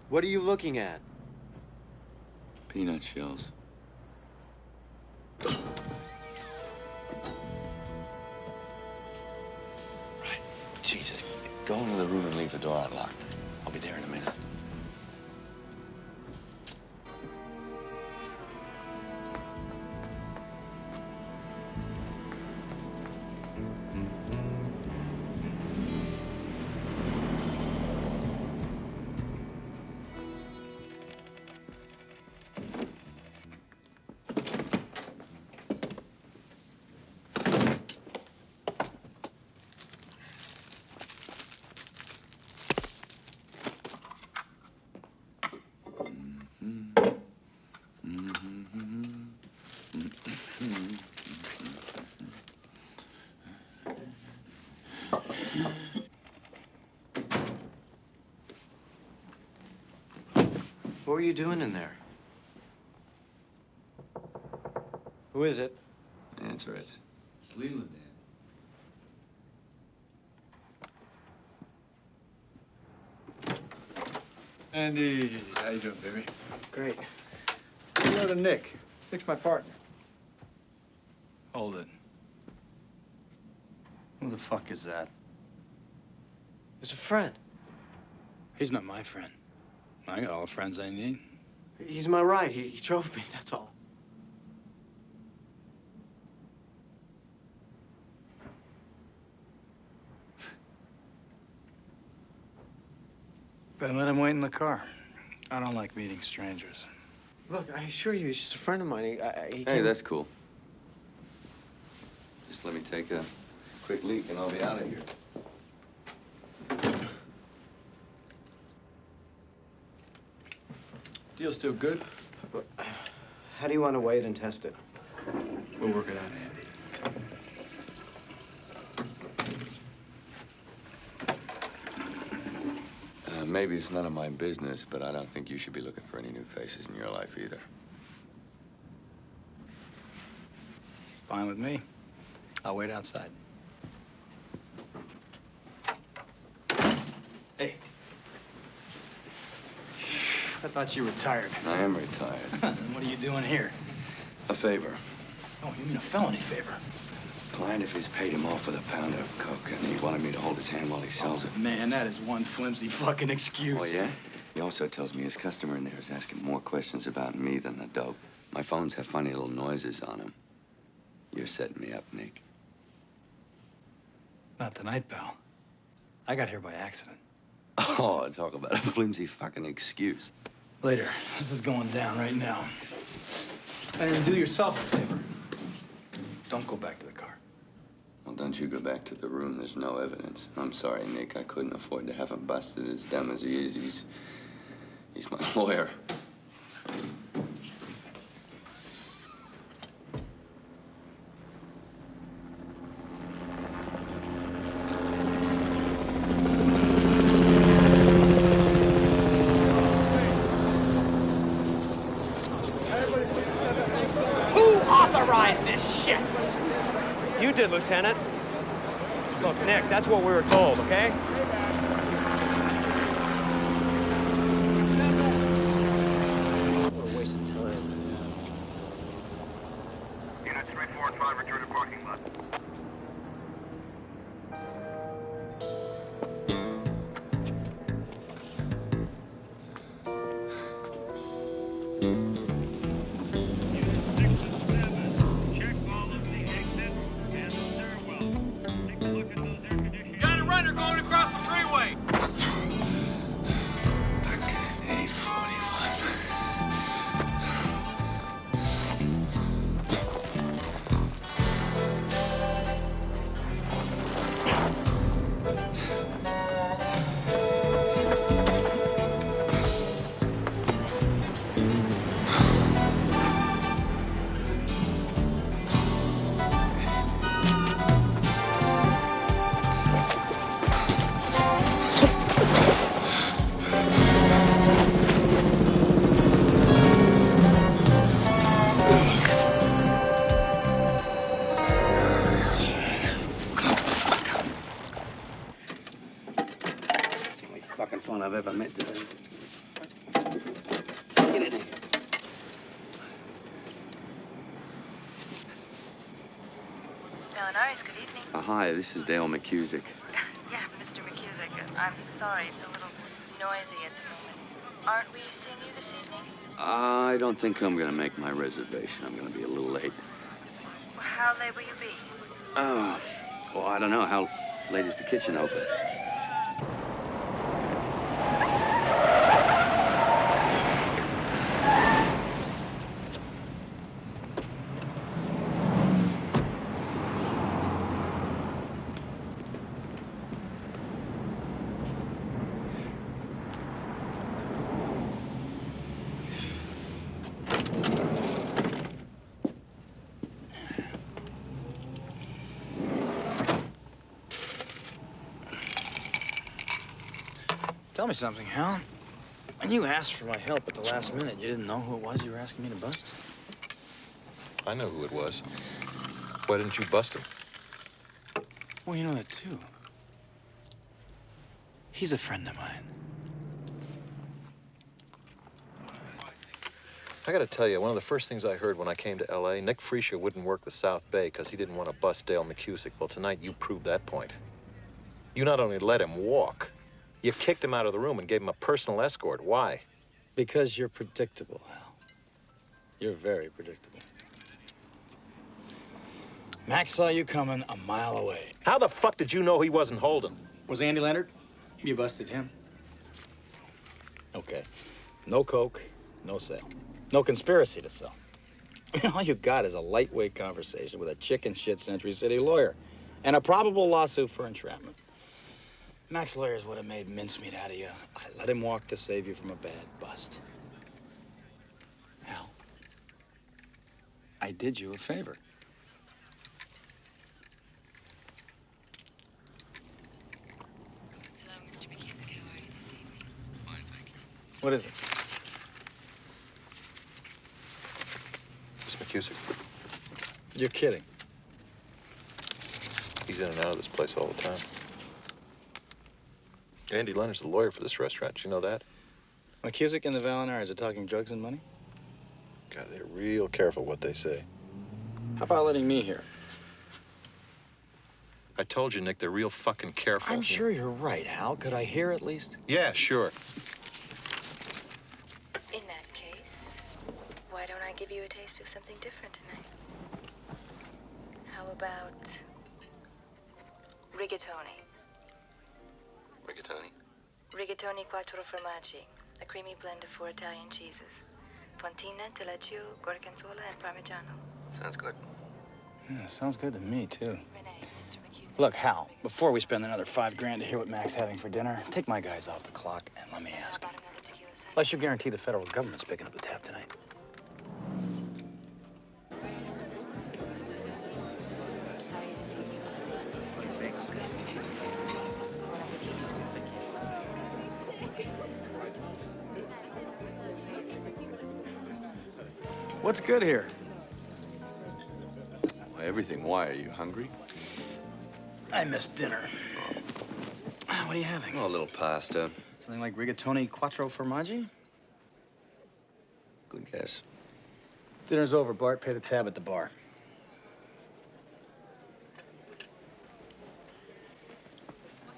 What are you looking at? Peanut shells. Right. Jesus. Go into the room and leave the door unlocked. I'll be there in a minute. What were you doing in there? Who is it? Answer it. It's Leland, Dan. Andy, how you doing, baby? Great. Hello to Nick. Nick's my partner. Hold it. Who the fuck is that? It's a friend. He's not my friend. I got all the friends I need. He's my ride. He drove me, that's all. Then let him wait in the car. I don't like meeting strangers. Look, I assure you, he's just a friend of mine. He Hey, came... that's cool. Just let me take a quick leak and I'll be out of here. Deal still good? How do you want to weigh it and test it? We'll work it out, Andy. Maybe it's none of my business, but I don't think you should be looking for any new faces in your life either. Fine with me. I'll wait outside. Hey. I thought you retired. I am retired. What are you doing here? A favor. Oh, you mean a felony favor? Client of his paid him off with a pound of coke, and he wanted me to hold his hand while he sells it. Man, that is one flimsy fucking excuse. Oh, yeah? He also tells me his customer in there is asking more questions about me than the dope. My phones have funny little noises on them. You're setting me up, Nick. Not tonight, pal. I got here by accident. Oh, talk about a flimsy fucking excuse. Later. This is going down right now. And do yourself a favor. Don't go back to the car. Well, don't you go back to the room. There's no evidence. I'm sorry, Nick. I couldn't afford to have him busted as dumb as he is. He's my lawyer. Who authorized this shit? You did, Lieutenant. Look, Nick, that's what we were told, okay? What a waste of time. Units 3, 4, and 5 return to parking lot. Got a runner going across the freeway. Back at 8:45. It's the only fucking fun I've ever met today. Valinaris, good evening. Hi, this is Dale McCusick. Yeah, Mr. McCusick. I'm sorry, it's a little noisy at the moment. Aren't we seeing you this evening? I don't think I'm gonna make my reservation. I'm gonna be a little late. Well, how late will you be? Well, I don't know. How late is the kitchen open? Tell me something, Hal. When you asked for my help at the last minute, you didn't know who it was you were asking me to bust? I know who it was. Why didn't you bust him? Well, you know that, too. He's a friend of mine. I gotta tell you, one of the first things I heard when I came to L.A., Nick Freesia wouldn't work the South Bay because he didn't want to bust Dale McCusick. Well, tonight you proved that point. You not only let him walk, you kicked him out of the room and gave him a personal escort. Why? Because you're predictable, Hal. You're very predictable. Max saw you coming a mile away. How the fuck did you know he wasn't Holden? Was Andy Leonard? You busted him. Okay. No coke, no sale. No conspiracy to sell. All you got is a lightweight conversation with a chicken shit Century City lawyer and a probable lawsuit for entrapment. Max lawyers would have made mincemeat out of you. I let him walk to save you from a bad bust. Hal, I did you a favor. Hello, Mr. McCusick. How are you this evening? Fine, thank you. What is it? Miss McCusick. You're kidding. He's in and out of this place all the time. Andy Leonard's the lawyer for this restaurant. Did you know that? McCusick and the Valinaris are talking drugs and money? God, they're real careful what they say. How about letting me hear? I told you, Nick, they're real fucking careful. I'm sure you're right, Hal. Could I hear at least? Yeah, sure. In that case, why don't I give you a taste of something different tonight? How about rigatoni? Rigatoni? Rigatoni quattro formaggi, a creamy blend of 4 Italian cheeses. Fontina, Taleggio, Gorgonzola, and Parmigiano. Sounds good. Yeah, sounds good to me, too. Renee, Mr. McCusick. Look, Hal, before we spend another $5,000 to hear what Mac's having for dinner, take my guys off the clock and let me How ask him. about another tequila sunrise? Unless you guarantee the federal government's picking up the tab tonight. How are you this evening? Thanks. What's good here? Well, everything. Why? Are you hungry? I missed dinner. What are you having? Oh, a little pasta. Something like rigatoni quattro formaggi? Good guess. Dinner's over, Bart. Pay the tab at the bar.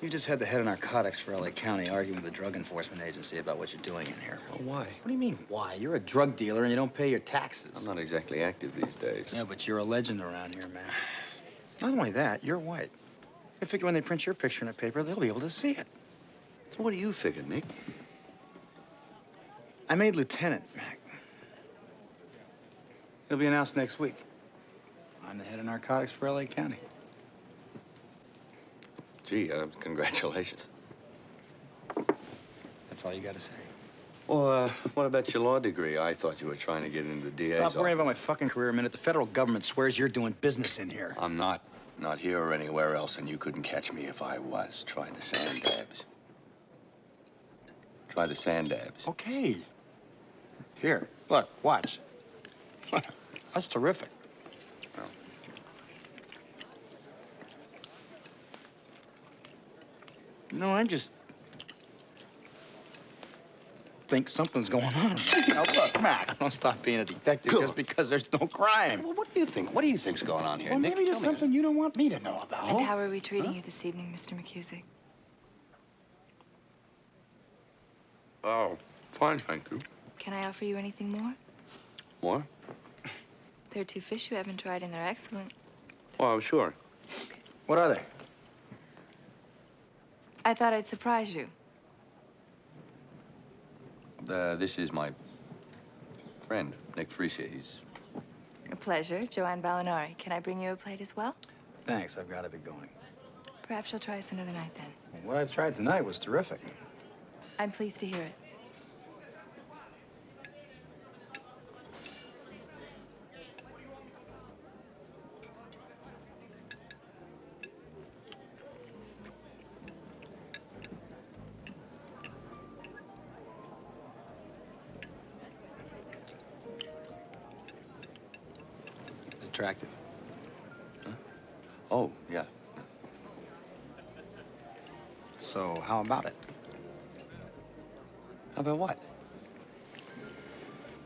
You just had the head of narcotics for LA County arguing with the Drug Enforcement Agency about what you're doing in here. Well, why? What do you mean, why? You're a drug dealer and you don't pay your taxes. I'm not exactly active these days. Yeah, but you're a legend around here, man. Not only that, you're white. I figure when they print your picture in a paper, they'll be able to see it. So what do you figure, Nick? I made lieutenant, Mac. It'll be announced next week. I'm the head of narcotics for LA County. Gee, congratulations. That's all you got to say. Well, what about your law degree? I thought you were trying to get into the DA's Stop worrying office. about my fucking career a minute. The federal government swears you're doing business in here. I'm not. Not here or anywhere else, and you couldn't catch me if I was. Try the sand dabs. Try the sand dabs. Okay. Here, look, watch. That's terrific. Well, You know, think something's going on. Now, look, Mac, don't stop being a detective just because there's no crime. Well, what do you think? What do you think's going on here, Well, Nick? maybe there's Tell me. something you don't want me to know about. And how are we treating you this evening, Mr. McCusick? Oh, fine, thank you. Can I offer you anything more? More? There are two fish you haven't tried, and they're excellent. Well, sure. What are they? I thought I'd surprise you. This is my friend, Nick Freesia. He's... A pleasure, Joanne Ballinari. Can I bring you a plate as well? Thanks, I've got to be going. Perhaps you'll try us another night then. Well, what I tried tonight was terrific. I'm pleased to hear it. Attractive. Huh? Oh, yeah. So, how about it? How about what?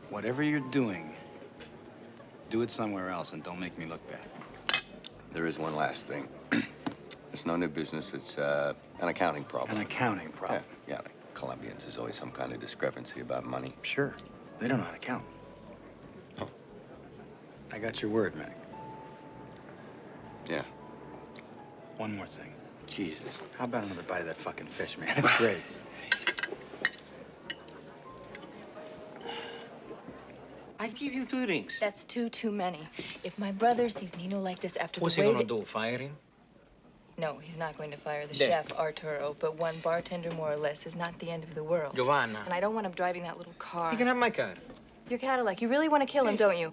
Whatever you're doing, do it somewhere else and don't make me look bad. There is one last thing. It's no new business. It's an accounting problem. An accounting problem? Yeah, like Colombians, there's always some kind of discrepancy about money. Sure. They don't know how to count. Oh. I got your word, Mac. Yeah. One more thing. Jesus. How about another bite of that fucking fish, man? It's great. I give you 2 drinks. That's too many. If my brother sees Nino like this after What's the he way gonna that... do, fire him? No, he's not going to fire the Then. chef, Arturo, but one bartender more or less is not the end of the world. Giovanna. And I don't want him driving that little car. You can have my car. Your Cadillac. You really want to kill him, don't you?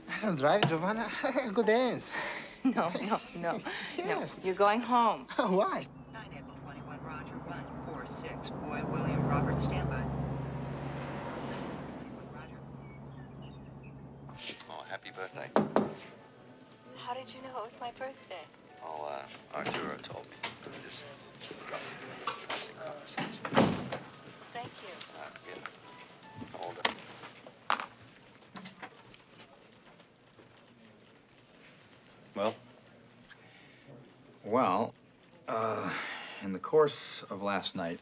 I don't drive, Giovanna. I go dance. No. Yes. No. You're going home. Why? 9 April 21, Roger, 146. Boy, William Robert, standby. Oh, happy birthday. How did you know it was my birthday? Oh, Arturo told me. Just passing conversation. Thank you. Yeah. Hold up. Well? Well, in the course of last night,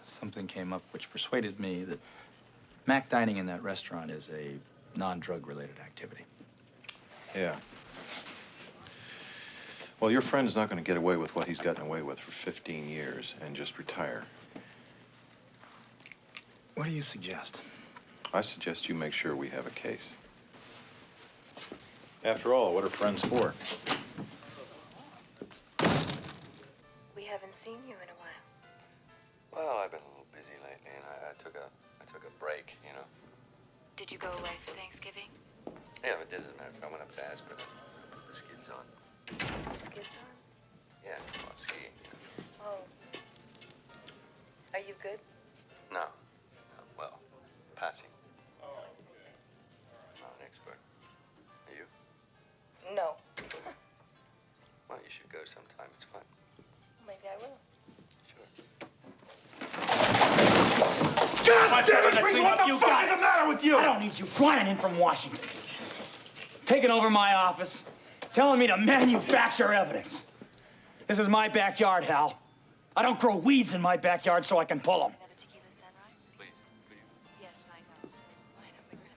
something came up which persuaded me that Mac dining in that restaurant is a non-drug related activity. Yeah. Well, your friend's not going to get away with what he's gotten away with for 15 years and just retire. What do you suggest? I suggest you make sure we have a case. After all, what are friends for? We haven't seen you in a while. Well, I've been a little busy lately, and I took a break, you know. Did you go away for Thanksgiving? Yeah, but it doesn't matter if I went up to Aspen. The skids on. Skids on? Yeah, well, skiing. Oh. Are you good? No. Well, passing. Not an expert. Are you? No. Well, you should go sometime. It's fun. Maybe I will. Sure. God damn it, Freezer, what the fuck is the matter with you? I don't need you flying in from Washington, taking over my office, telling me to manufacture evidence. This is my backyard, Hal. I don't grow weeds in my backyard so I can pull them. Another tequila sunrise? Please, could you? Yes, I know. My granite.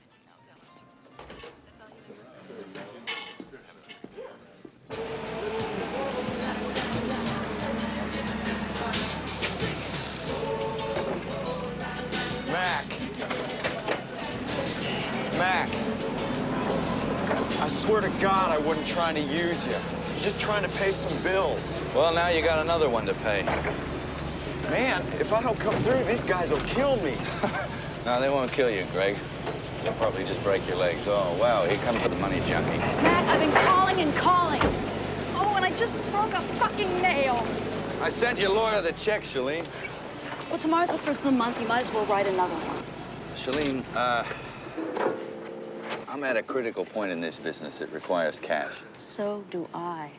Mac, I swear to God I wasn't trying to use you. I was just trying to pay some bills. Well, now you got another one to pay. Man, if I don't come through, these guys will kill me. No, they won't kill you, Greg. They'll probably just break your legs. Oh, wow, here comes the money junkie. Mac, I've been calling and calling. Oh, and I just broke a fucking nail. I sent your lawyer the check, Shalene. Well, tomorrow's the first of the month. You might as well write another one. Shalene, I'm at a critical point in this business. It requires cash. So do I.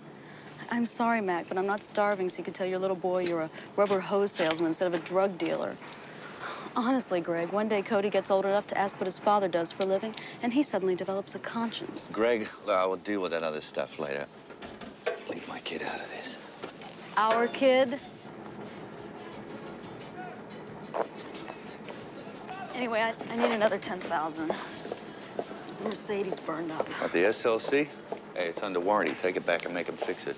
I'm sorry, Mac, but I'm not starving, so you could tell your little boy you're a rubber hose salesman instead of a drug dealer. Honestly, Greg, one day Cody gets old enough to ask what his father does for a living, and he suddenly develops a conscience. Greg, I will deal with that other stuff later. Leave my kid out of this. Our kid? Anyway, I need another 10,000. Mercedes burned up. At the SLC? Hey, it's under warranty. Take it back and make them fix it.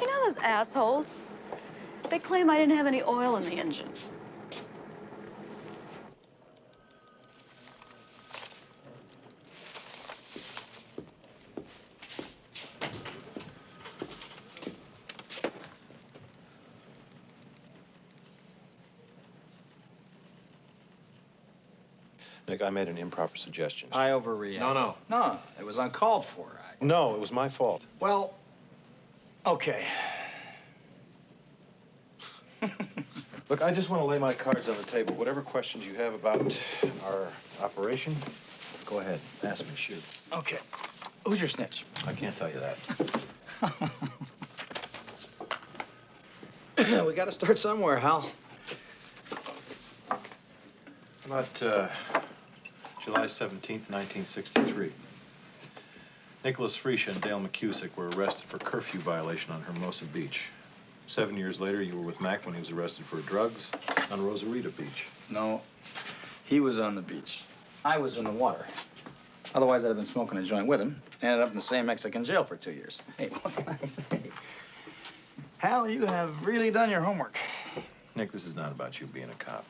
You know those assholes? They claim I didn't have any oil in the engine. Nick, I made an improper suggestion. I overreacted. No, it was uncalled for. No, it was my fault. Well, okay. Look, I just want to lay my cards on the table. Whatever questions you have about our operation, go ahead. Ask me, shoot. Okay. Who's your snitch? I can't tell you that. We got to start somewhere, Hal. About July 17th, 1963. Nicholas Freesia and Dale McCusick were arrested for curfew violation on Hermosa Beach. 7 years later, you were with Mac when he was arrested for drugs on Rosarita Beach. No, he was on the beach. I was in the water. Otherwise, I'd have been smoking a joint with him. Ended up in the same Mexican jail for 2 years. Hey, what can I say? Hal, you have really done your homework. Nick, this is not about you being a cop.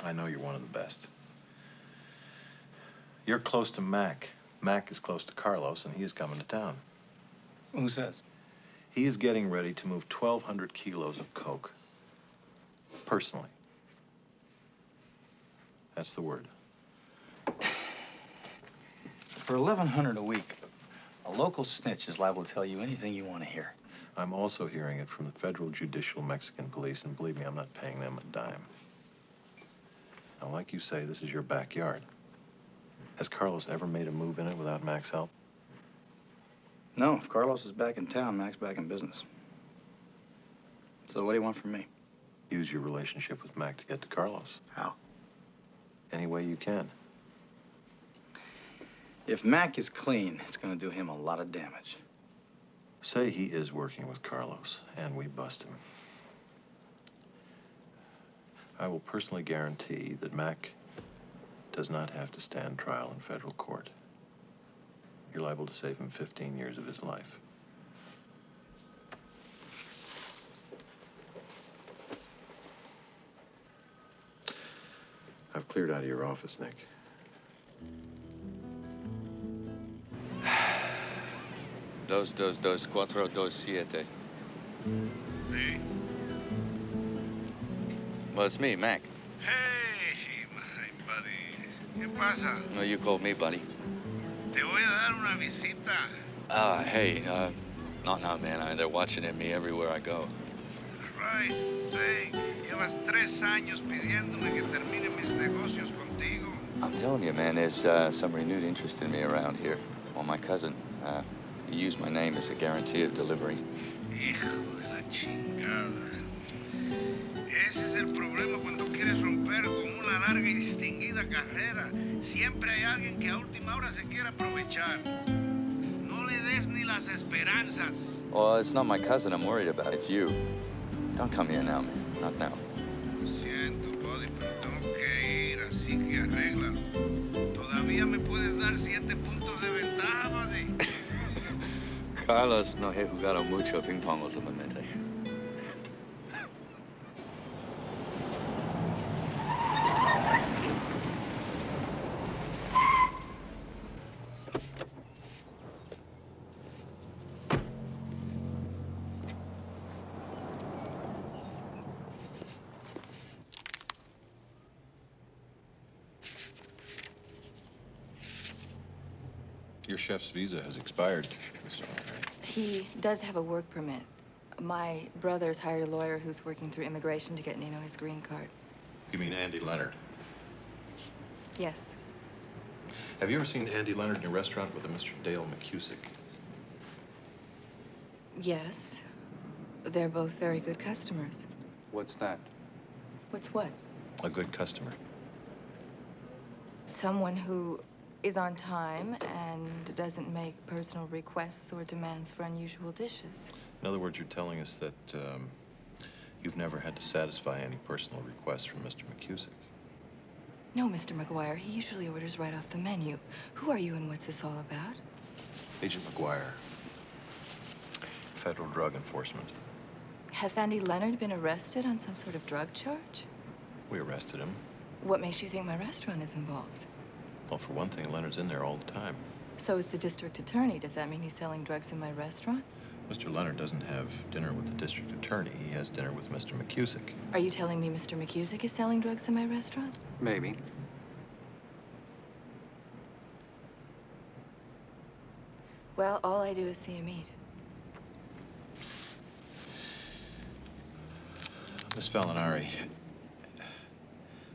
I know you're one of the best. You're close to Mac. Mac is close to Carlos, and he is coming to town. Who says? He is getting ready to move 1,200 kilos of coke. Personally. That's the word. For $1,100 a week, a local snitch is liable to tell you anything you want to hear. I'm also hearing it from the Federal Judicial Mexican Police, and believe me, I'm not paying them a dime. Now, like you say, this is your backyard. Has Carlos ever made a move in it without Mac's help? No, if Carlos is back in town, Mac's back in business. So what do you want from me? Use your relationship with Mac to get to Carlos. How? Any way you can. If Mac is clean, it's going to do him a lot of damage. Say he is working with Carlos, and we bust him. I will personally guarantee that Mac does not have to stand trial in federal court. You're liable to save him 15 years of his life. I've cleared out of your office, Nick. Dos, 427. Sí. Well, it's me, Mac. Hey, my buddy. ¿Qué pasa? No, you called me, buddy. Te voy a dar una visita. Hey, not now, man. They're watching at me everywhere I go. Christ's sake. Llevas 3 años pidiéndome que termine mis negocios contigo. I'm telling you, man, there's some renewed interest in me around here. Well, my cousin, he used my name as a guarantee of delivery. Hijo de la chingada. Ese es el problema cuando quieres romper con una larga y distinguida carrera. Siempre hay alguien que a última hora se quiere aprovechar. No le des ni las esperanzas. Well, it's not my cousin I'm worried about. It's you. Don't come here now, man. Not now. Siento, buddy, pero tengo que ir, así que arréglalo. Todavía me puedes dar 7 puntos de ventaja, buddy. Carlos no he jugado mucho ping pong últimamente. Your chef's visa has expired, Mr. Andre. He does have a work permit. My brother's hired a lawyer who's working through immigration to get Nino his green card. You mean Andy Leonard? Yes. Have you ever seen Andy Leonard in a restaurant with a Mr. Dale McCusick? Yes. They're both very good customers. What's that? What's what? A good customer. Someone who is on time and doesn't make personal requests or demands for unusual dishes. In other words, you're telling us that you've never had to satisfy any personal requests from Mr. McCusick. No, Mr. McGuire. He usually orders right off the menu. Who are you and what's this all about? Agent McGuire. Federal Drug Enforcement. Has Sandy Leonard been arrested on some sort of drug charge? We arrested him. What makes you think my restaurant is involved? Well, for one thing, Leonard's in there all the time. So is the district attorney. Does that mean he's selling drugs in my restaurant? Mr. Leonard doesn't have dinner with the district attorney. He has dinner with Mr. McCusick. Are you telling me Mr. McCusick is selling drugs in my restaurant? Maybe. Well, all I do is see him eat. Miss Falinari,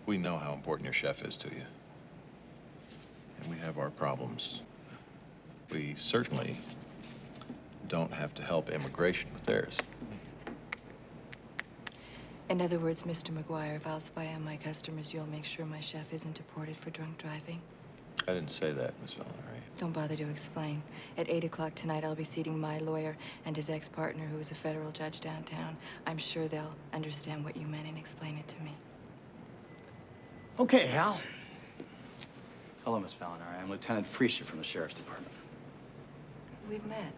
we know how important your chef is to you. And we have our problems. We certainly don't have to help immigration with theirs. In other words, Mr. McGuire, if I'll spy on my customers, you'll make sure my chef isn't deported for drunk driving? I didn't say that, Miss Falinari. Don't bother to explain. At 8 o'clock tonight, I'll be seating my lawyer and his ex-partner, who is a federal judge downtown. I'm sure they'll understand what you meant and explain it to me. Okay, Hal. Hello, Miss Falinari. I'm Lieutenant Freesia from the Sheriff's Department. We've met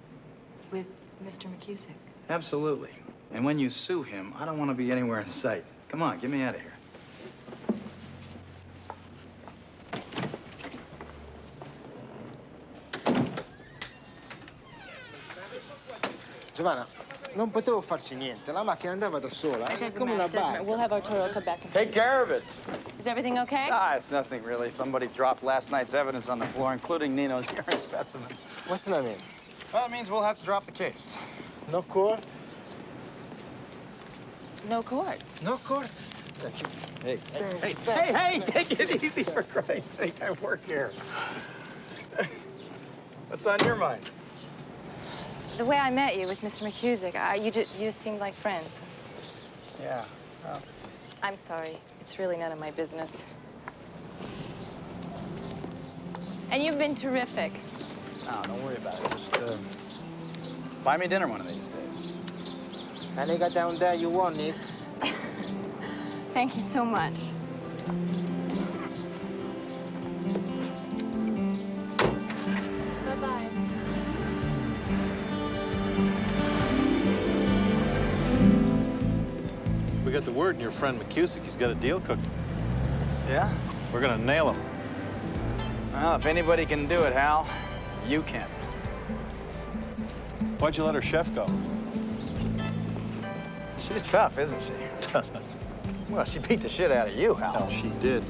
with Mr. McCusick. Absolutely. And when you sue him, I don't want to be anywhere in sight. Come on, get me out of here. Giovanna, non potevo farci niente. La macchina andava da sola. It doesn't come matter, una it doesn't matter. barca. We'll have Arturo come back and Take care of it. Is everything okay? Ah, it's nothing really. Somebody dropped last night's evidence on the floor, including Nino's urine specimen. What's that mean? Well, it means we'll have to drop the case. No court? No court. No court? Hey, hey, take it easy, for Christ's sake. I work here. What's on your mind? The way I met you with Mr. McCusick, you just seemed like friends. Yeah, well. I'm sorry. It's really none of my business. And you've been terrific. No, don't worry about it. Just buy me dinner one of these days. And they got down there you want, Nick. Thank you so much. Bye-bye. We got the word in your friend McCusick. He's got a deal cooking. Yeah? We're gonna nail him. Well, if anybody can do it, Hal, you can. Why'd you let her chef go? She's tough, isn't she? Well, she beat the shit out of you, Hal. Hell, she did.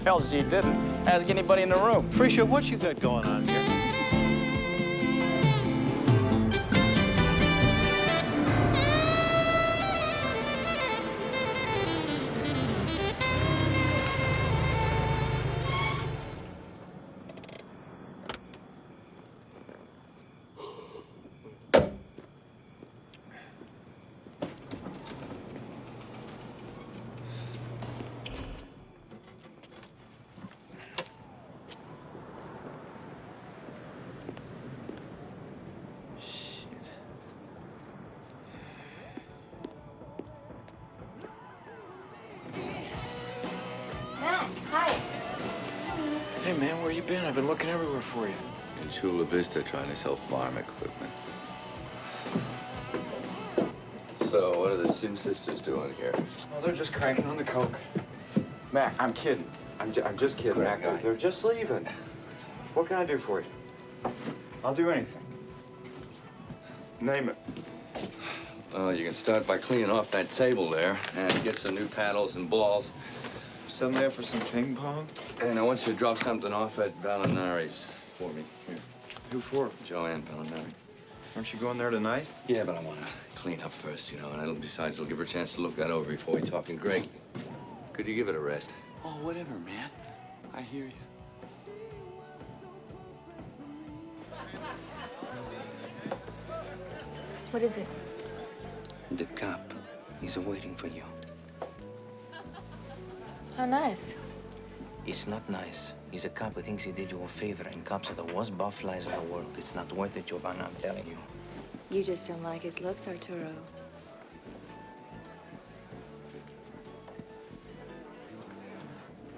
Hell, she didn't. Ask anybody in the room. Freesia, what you got going on here? Hey, man, where you been? I've been looking everywhere for you. In Chula Vista trying to sell farm equipment. So, what are the Sin Sisters doing here? Oh, they're just cranking on the coke. Mac, I'm kidding. I'm just kidding, Great Mac. guy. They're just leaving. What can I do for you? I'll do anything. Name it. Well, you can start by cleaning off that table there and get some new paddles and balls. Setting me up for some ping pong? And I want you to drop something off at Valinari's for me. Here. Who for? Joanne Valinari. Aren't you going there tonight? Yeah, but I want to clean up first, you know, and besides, it'll give her a chance to look that over before we talk. And Greg, could you give it a rest? Oh, whatever, man. I hear you. What is it? The cop. He's waiting for you. How nice. It's not nice. He's a cop who thinks he did you a favor, and cops are the worst barflies in the world. It's not worth it, Giovanna, I'm telling you. You just don't like his looks, Arturo.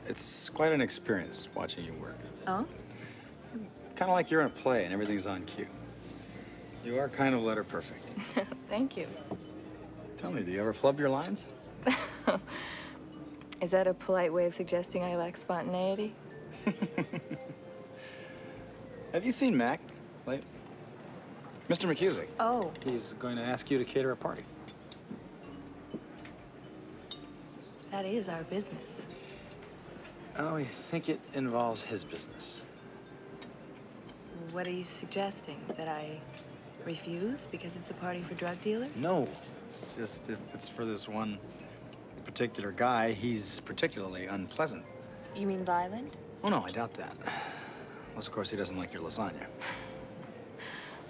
It's quite an experience watching you work. Oh? Kind of like you're in a play and everything's on cue. You are kind of letter perfect. Thank you. Tell me, do you ever flub your lines? Is that a polite way of suggesting I lack spontaneity? Have you seen Mac lately? Mr. McCusick. Oh. He's going to ask you to cater a party. That is our business. Oh, you think it involves his business? What are you suggesting? That I refuse because it's a party for drug dealers? No. It's just if it's for this one particular guy, he's particularly unpleasant. You mean violent? Oh, no, I doubt that. Unless, of course, he doesn't like your lasagna.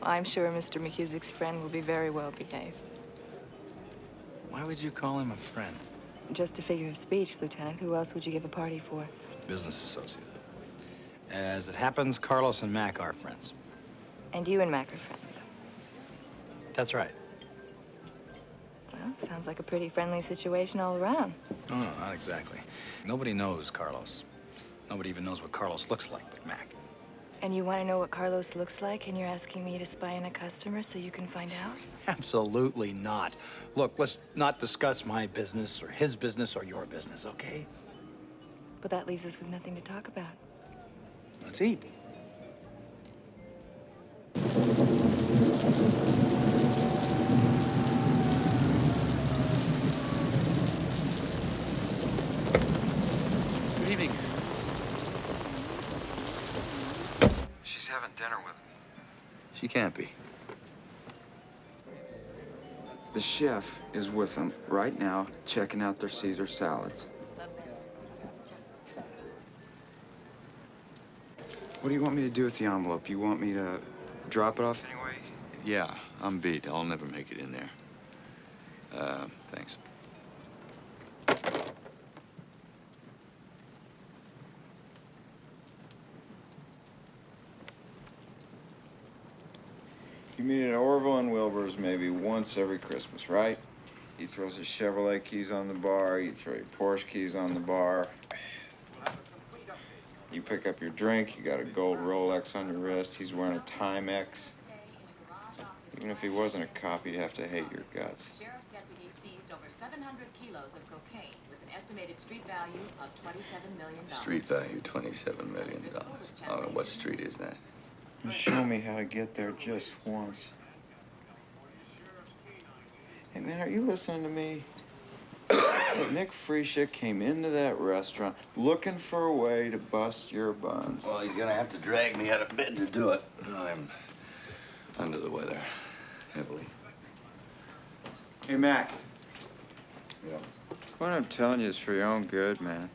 Well, I'm sure Mr. McCusick's friend will be very well behaved. Why would you call him a friend? Just a figure of speech, Lieutenant. Who else would you give a party for? Business associate. As it happens, Carlos and Mac are friends. And you and Mac are friends. That's right. Well, sounds like a pretty friendly situation all around. No, no, not exactly. Nobody knows Carlos. Nobody even knows what Carlos looks like but Mac. And you want to know what Carlos looks like, and you're asking me to spy on a customer so you can find out? Absolutely not. Look, let's not discuss my business or his business or your business, okay? But that leaves us with nothing to talk about. Let's eat. Good evening. She's having dinner with him. She can't be. The chef is with them right now, checking out their Caesar salads. What do you want me to do with the envelope? You want me to drop it off anyway? Yeah, I'm beat. I'll never make it in there. Thanks. You meet at Orville and Wilbur's maybe once every Christmas, right? He throws his Chevrolet keys on the bar, you throw your Porsche keys on the bar. You pick up your drink, you got a gold Rolex on your wrist, he's wearing a Timex. Even if he wasn't a cop, he'd have to hate your guts. Sheriff's deputies seized over 700 kilos of cocaine with an estimated street value of $27 million. Street value, $27 million. Oh, what street is that? You show me how to get there just once. Hey, man, are you listening to me? Nick Freesia came into that restaurant looking for a way to bust your buns. Well, he's gonna have to drag me out of bed to do it. I'm under the weather, heavily. Hey, Mac. Yeah. What I'm telling you is for your own good, man.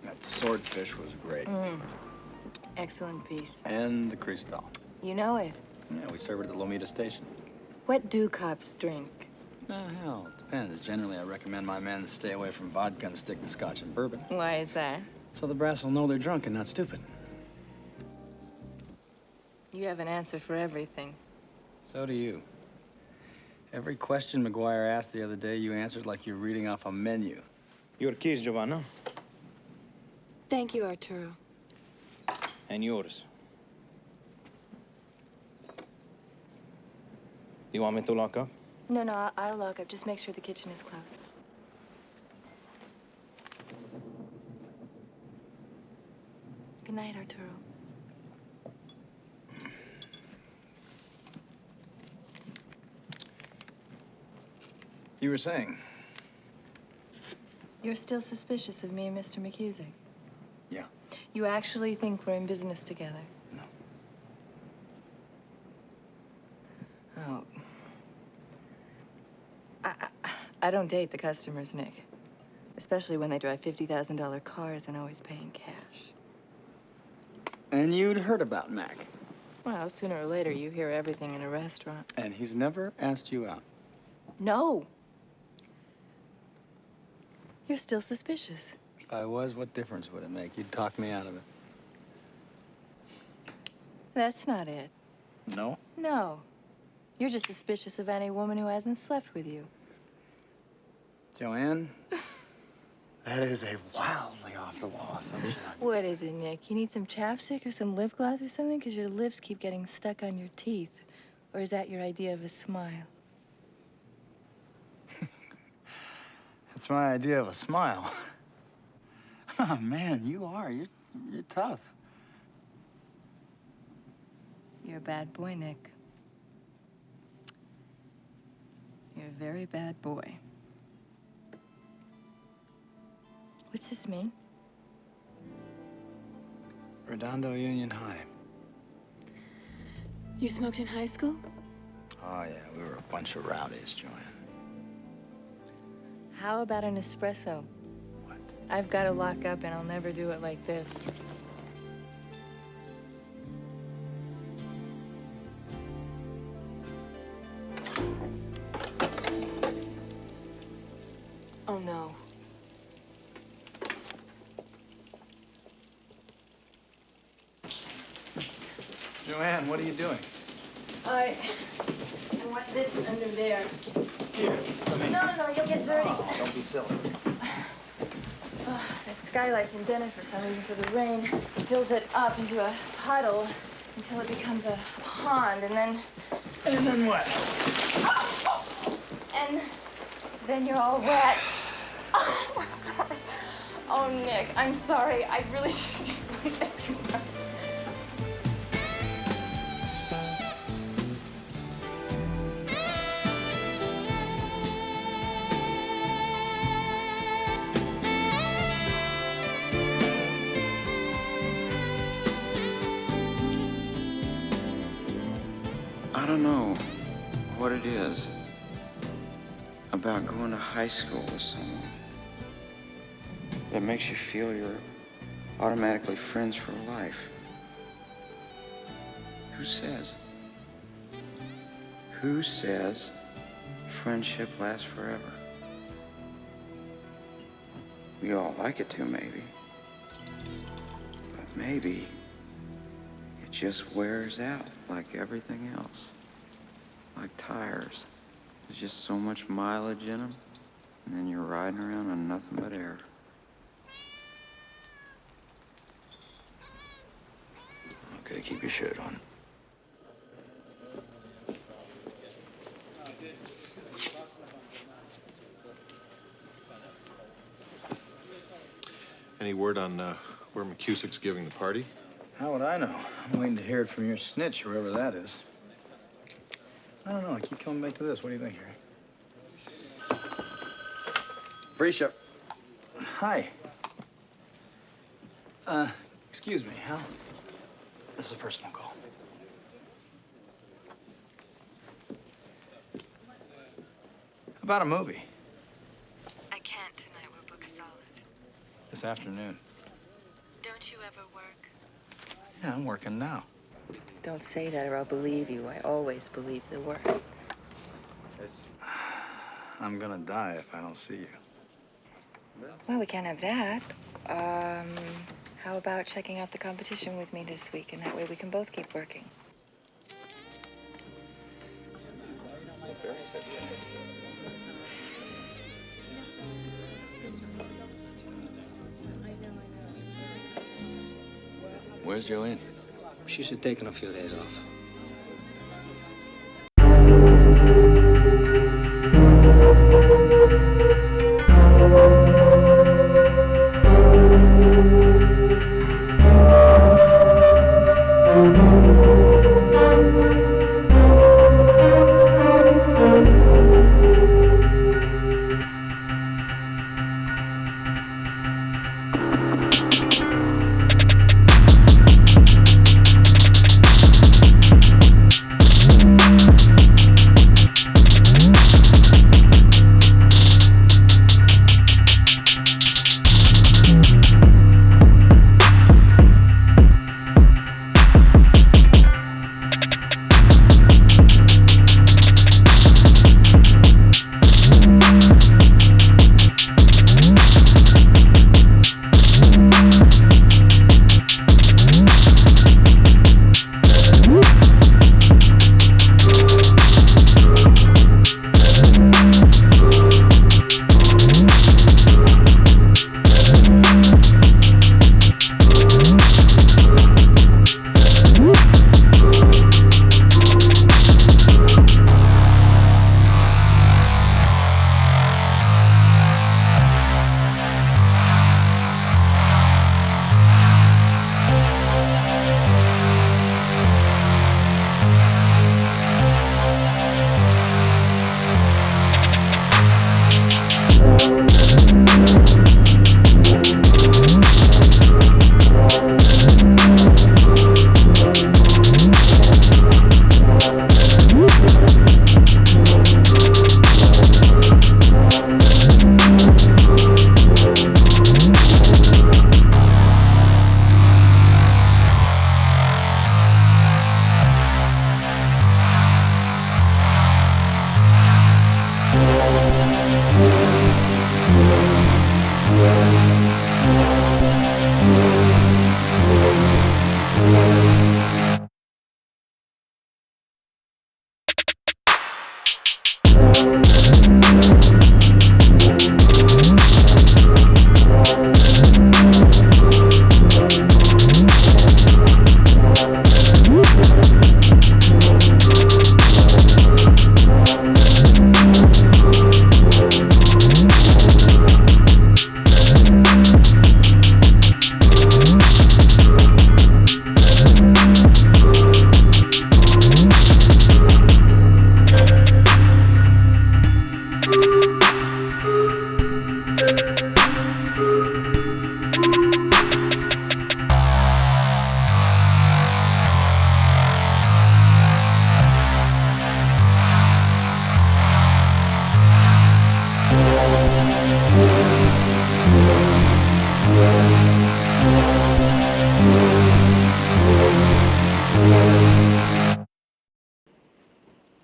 That swordfish was great. Excellent piece. And the cristal. You know it. Yeah, we serve it at the Lomita station. What do cops drink? Hell, it depends. Generally, I recommend my men stay away from vodka and stick to scotch and bourbon. Why is that? So the brass will know they're drunk and not stupid. You have an answer for everything. So do you. Every question McGuire asked the other day, you answered like you're reading off a menu. Your keys, Giovanna. Thank you, Arturo. And yours. You want me to lock up? No, I'll lock up. Just make sure the kitchen is closed. Good night, Arturo. You were saying? You're still suspicious of me and Mr. McCusick? Yeah. You actually think we're in business together? No. Oh. I don't date the customers, Nick. Especially when they drive $50,000 cars and always pay in cash. And you'd heard about Mac. Well, sooner or later, you hear everything in a restaurant. And he's never asked you out. No. You're still suspicious. If I was, what difference would it make? You'd talk me out of it. That's not it. No? No. You're just suspicious of any woman who hasn't slept with you. Joanne? That is a wildly off-the-wall assumption. What is it, Nick? You need some chapstick or some lip gloss or something? Because your lips keep getting stuck on your teeth. Or is that your idea of a smile? That's my idea of a smile. Oh, man, you are. You're tough. You're a bad boy, Nick. You're a very bad boy. What's this mean? Redondo Union High. You smoked in high school? Oh, yeah, we were a bunch of rowdies, Joanne. How about an espresso? What? I've got to lock up and I'll never do it like this. Oh, no. Joanne, what are you doing? I want this under there. Here, come in. No, you'll get dirty. Oh, don't be silly. Oh, that skylight's indented for some reason, so the rain fills it up into a puddle until it becomes a pond, and then... And then what? And then you're all wet. Oh, I'm sorry. Oh, Nick, I'm sorry. I really should... I don't know what it is about going to high school with someone that makes you feel you're automatically friends for life. Who says? Who says friendship lasts forever? We all like it to, maybe. But maybe it just wears out like everything else. Like tires. There's just so much mileage in them, and then you're riding around on nothing but air. Okay, keep your shirt on. Any word on where McCusick's giving the party? How would I know? I'm waiting to hear it from your snitch, whoever that is. I don't know. I keep coming back to this. What do you think, Harry? Frisha. Hi. Excuse me, Hal. This is a personal call. About a movie. I can't tonight. We're booked solid. This afternoon. Don't you ever work? Yeah, I'm working now. Don't say that or I'll believe you. I always believe the word. I'm gonna die if I don't see you. Well, we can't have that. How about checking out the competition with me this week, and that way we can both keep working? Where's Joanne? She should take a few days off.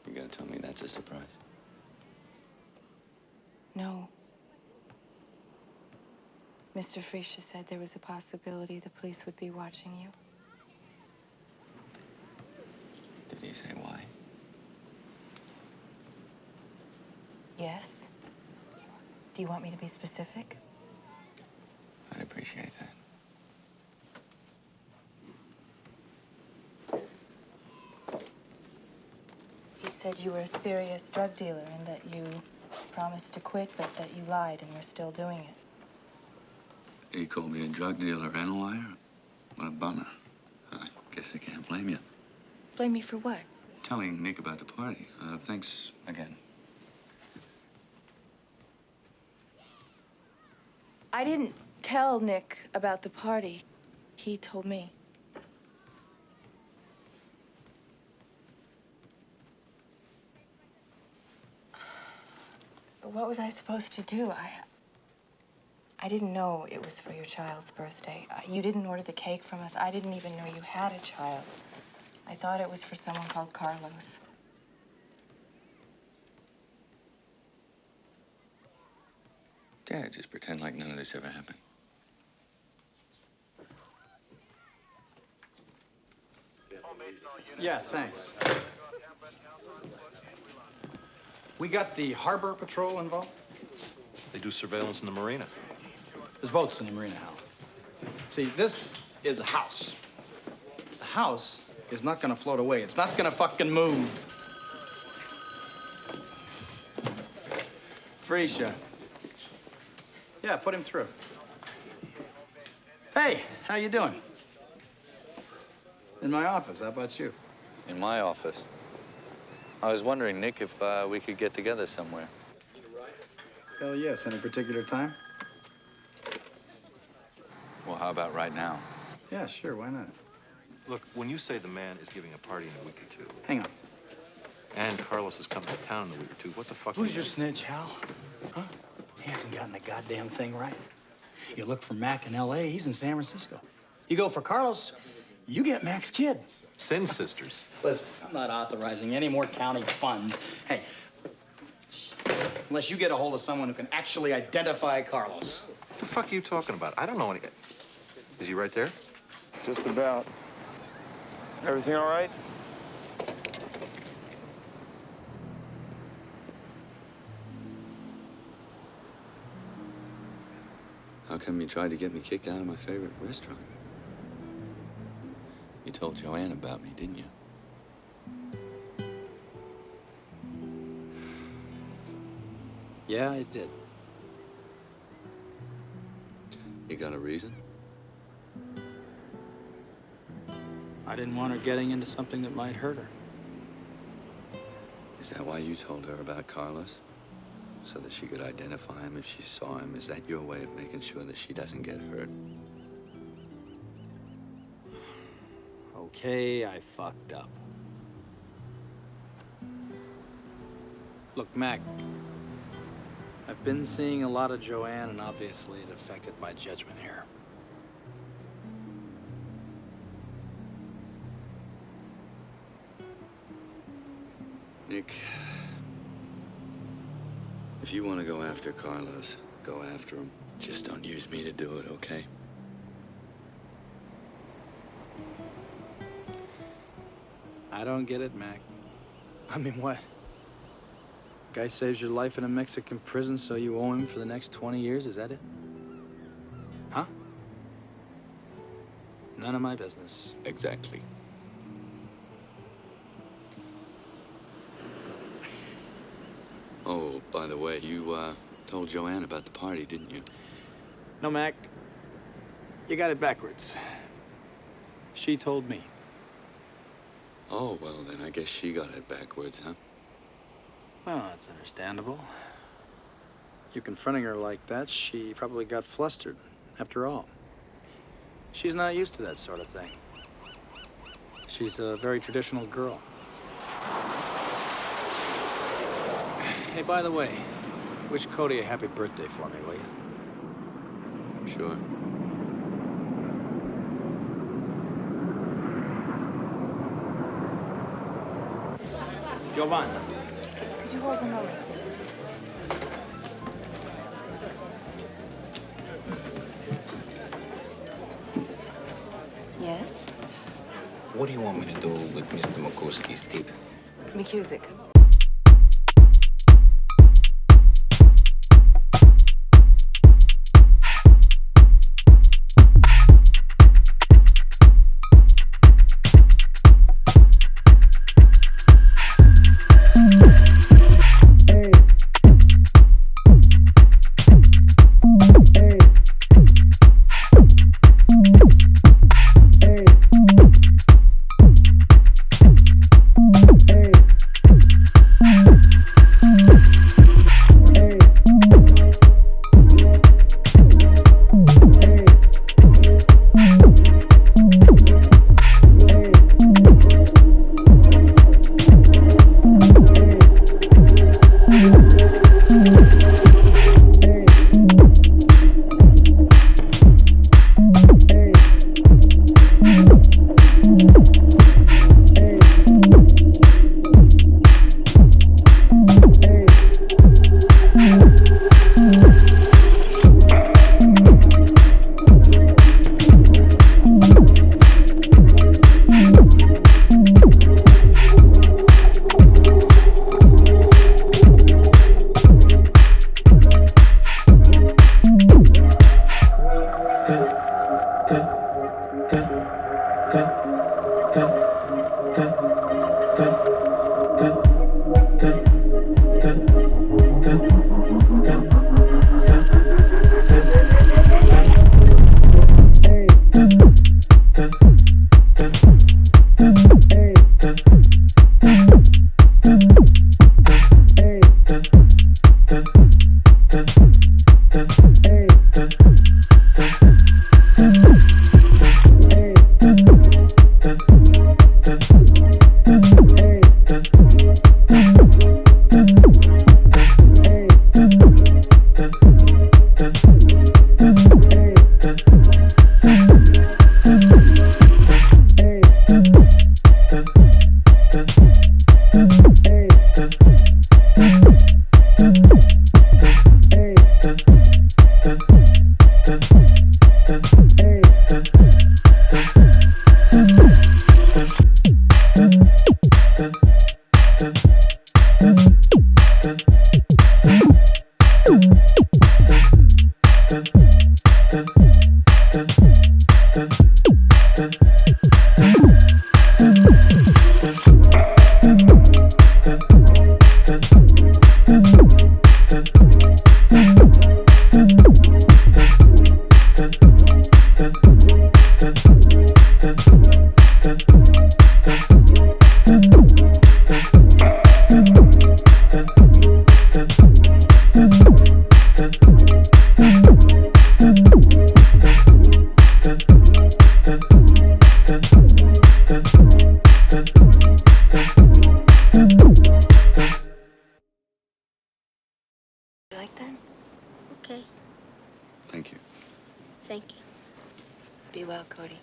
You gotta tell me that's a surprise. No. Mr. Freesia said there was a possibility the police would be watching you. Did he say why? Yes. Do you want me to be specific? I'd appreciate that. He said you were a serious drug dealer and that you promised to quit, but that you lied and were still doing it. He called me a drug dealer and a liar? What a bummer. I guess I can't blame you. Blame me for what? Telling Nick about the party. Thanks again. I didn't tell Nick about the party. He told me. What was I supposed to do? I didn't know it was for your child's birthday. You didn't order the cake from us. I didn't even know you had a child. I thought it was for someone called Carlos. Dad, just pretend like none of this ever happened. Yeah, thanks. We got the harbor patrol involved? They do surveillance in the marina. There's boats in the marina, Hal. See, this is a house. The house is not gonna float away. It's not gonna fucking move. Freesia. Yeah, put him through. Hey, how you doing? In my office, how about you? In my office. I was wondering, Nick, if we could get together somewhere. Hell yes, any particular time? Well, how about right now? Yeah, sure, why not? Look, when you say the man is giving a party in a week or two, Hang on. and Carlos is coming to town in a week or two, what the fuck? Who's your snitch, Hal? Huh? He hasn't gotten the goddamn thing right. You look for Mac in L.A., he's in San Francisco. You go for Carlos, you get Mac's kid. Sin sisters. Listen, I'm not authorizing any more county funds. Hey, unless you get a hold of someone who can actually identify Carlos. What the fuck are you talking about? I don't know any. Is he right there? Just about. Everything all right? How come you tried to get me kicked out of my favorite restaurant? You told Joanne about me, didn't you? Yeah, I did. You got a reason? I didn't want her getting into something that might hurt her. Is that why you told her about Carlos? So that she could identify him if she saw him? Is that your way of making sure that she doesn't get hurt? Okay, I fucked up. Look, Mac, I've been seeing a lot of Joanne, and obviously it affected my judgment here. Nick, if you want to go after Carlos, go after him. Just don't use me to do it, okay? I don't get it, Mac. I mean, what? Guy saves your life in a Mexican prison, so you owe him for the next 20 years, is that it? Huh? None of my business. Exactly. Oh, by the way, you, told Joanne about the party, didn't you? No, Mac. You got it backwards. She told me. Oh, well, then I guess she got it backwards, huh? Well, that's understandable. You confronting her like that, she probably got flustered, after all. She's not used to that sort of thing. She's a very traditional girl. Hey, by the way, wish Cody a happy birthday for me, will you? Sure. Giovanni. Could you hold a moment? Yes? What do you want me to do with Mr. McCuskey's tip? McCusick. Be well, Cody.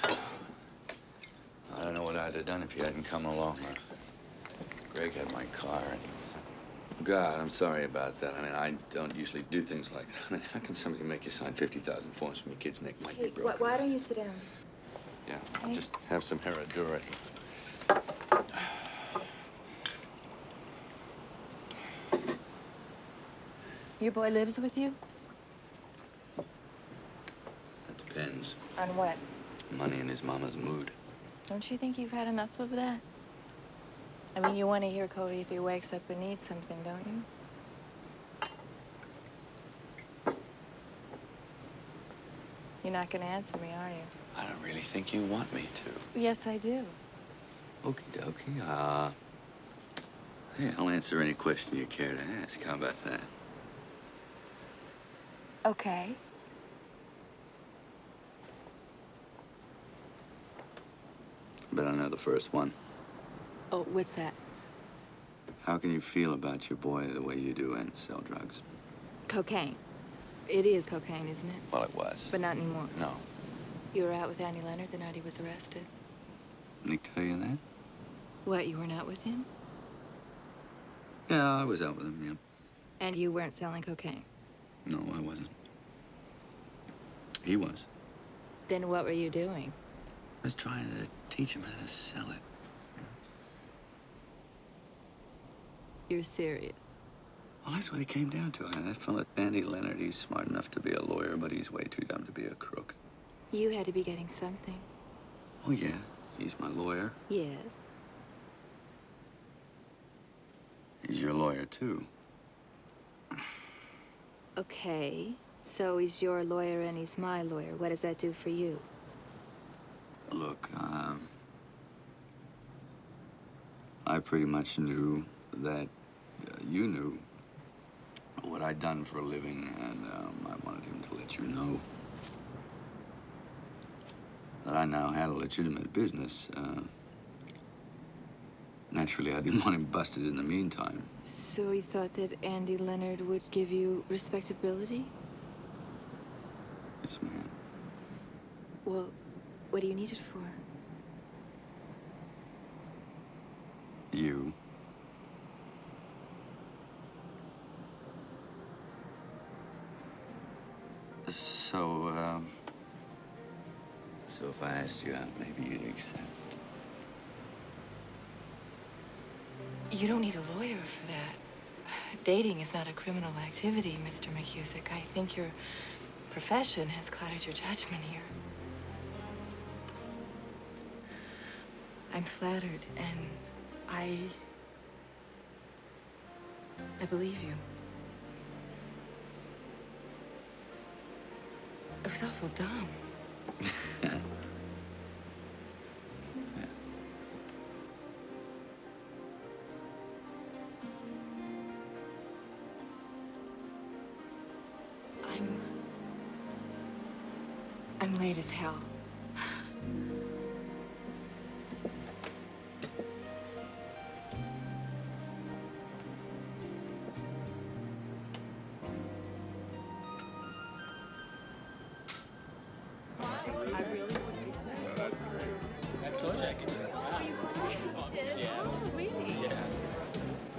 I don't know what I'd have done if you hadn't come along. Greg had my car, and God, I'm sorry about that. I mean, I don't usually do things like that. I mean, how can somebody make you sign 50,000 forms from your kid's neck might be broken? Why don't you sit down? Yeah, just have some Herradura. Your boy lives with you? That depends. On what? Money and his mama's mood. Don't you think you've had enough of that? I mean, you want to hear Cody if he wakes up and needs something, don't you? You're not going to answer me, are you? I don't really think you want me to. Yes, I do. Okie dokie. Hey, I'll answer any question you care to ask. How about that? Okay. Bet I know the first one. Oh, what's that? How can you feel about your boy the way you do and sell drugs? Cocaine. It is cocaine, isn't it? Well, it was. But not anymore. No. You were out with Andy Leonard the night he was arrested. Nick tell you that? What, you were not with him? Yeah, I was out with him, yeah. And you weren't selling cocaine? No, I wasn't. He was. Then what were you doing? I was trying to teach him how to sell it. You're serious? Well, that's what it came down to. That fella, Andy Leonard, he's smart enough to be a lawyer, but he's way too dumb to be a crook. You had to be getting something. Oh, yeah. He's my lawyer. Yes. He's your lawyer, too. Okay. So he's your lawyer and he's my lawyer. What does that do for you? Look, I pretty much knew that you knew what I'd done for a living, and I wanted him to let you know that I now had a legitimate business. Naturally, I didn't want him busted in the meantime. So he thought that Andy Leonard would give you respectability? Yes, ma'am. Well, what do you need it for? You. So if I asked you out, maybe you'd accept. You don't need a lawyer for that. Dating is not a criminal activity, Mr. McCusick. I think your profession has clouded your judgment here. I'm flattered, and I believe you. It was awful dumb. I'm late as hell.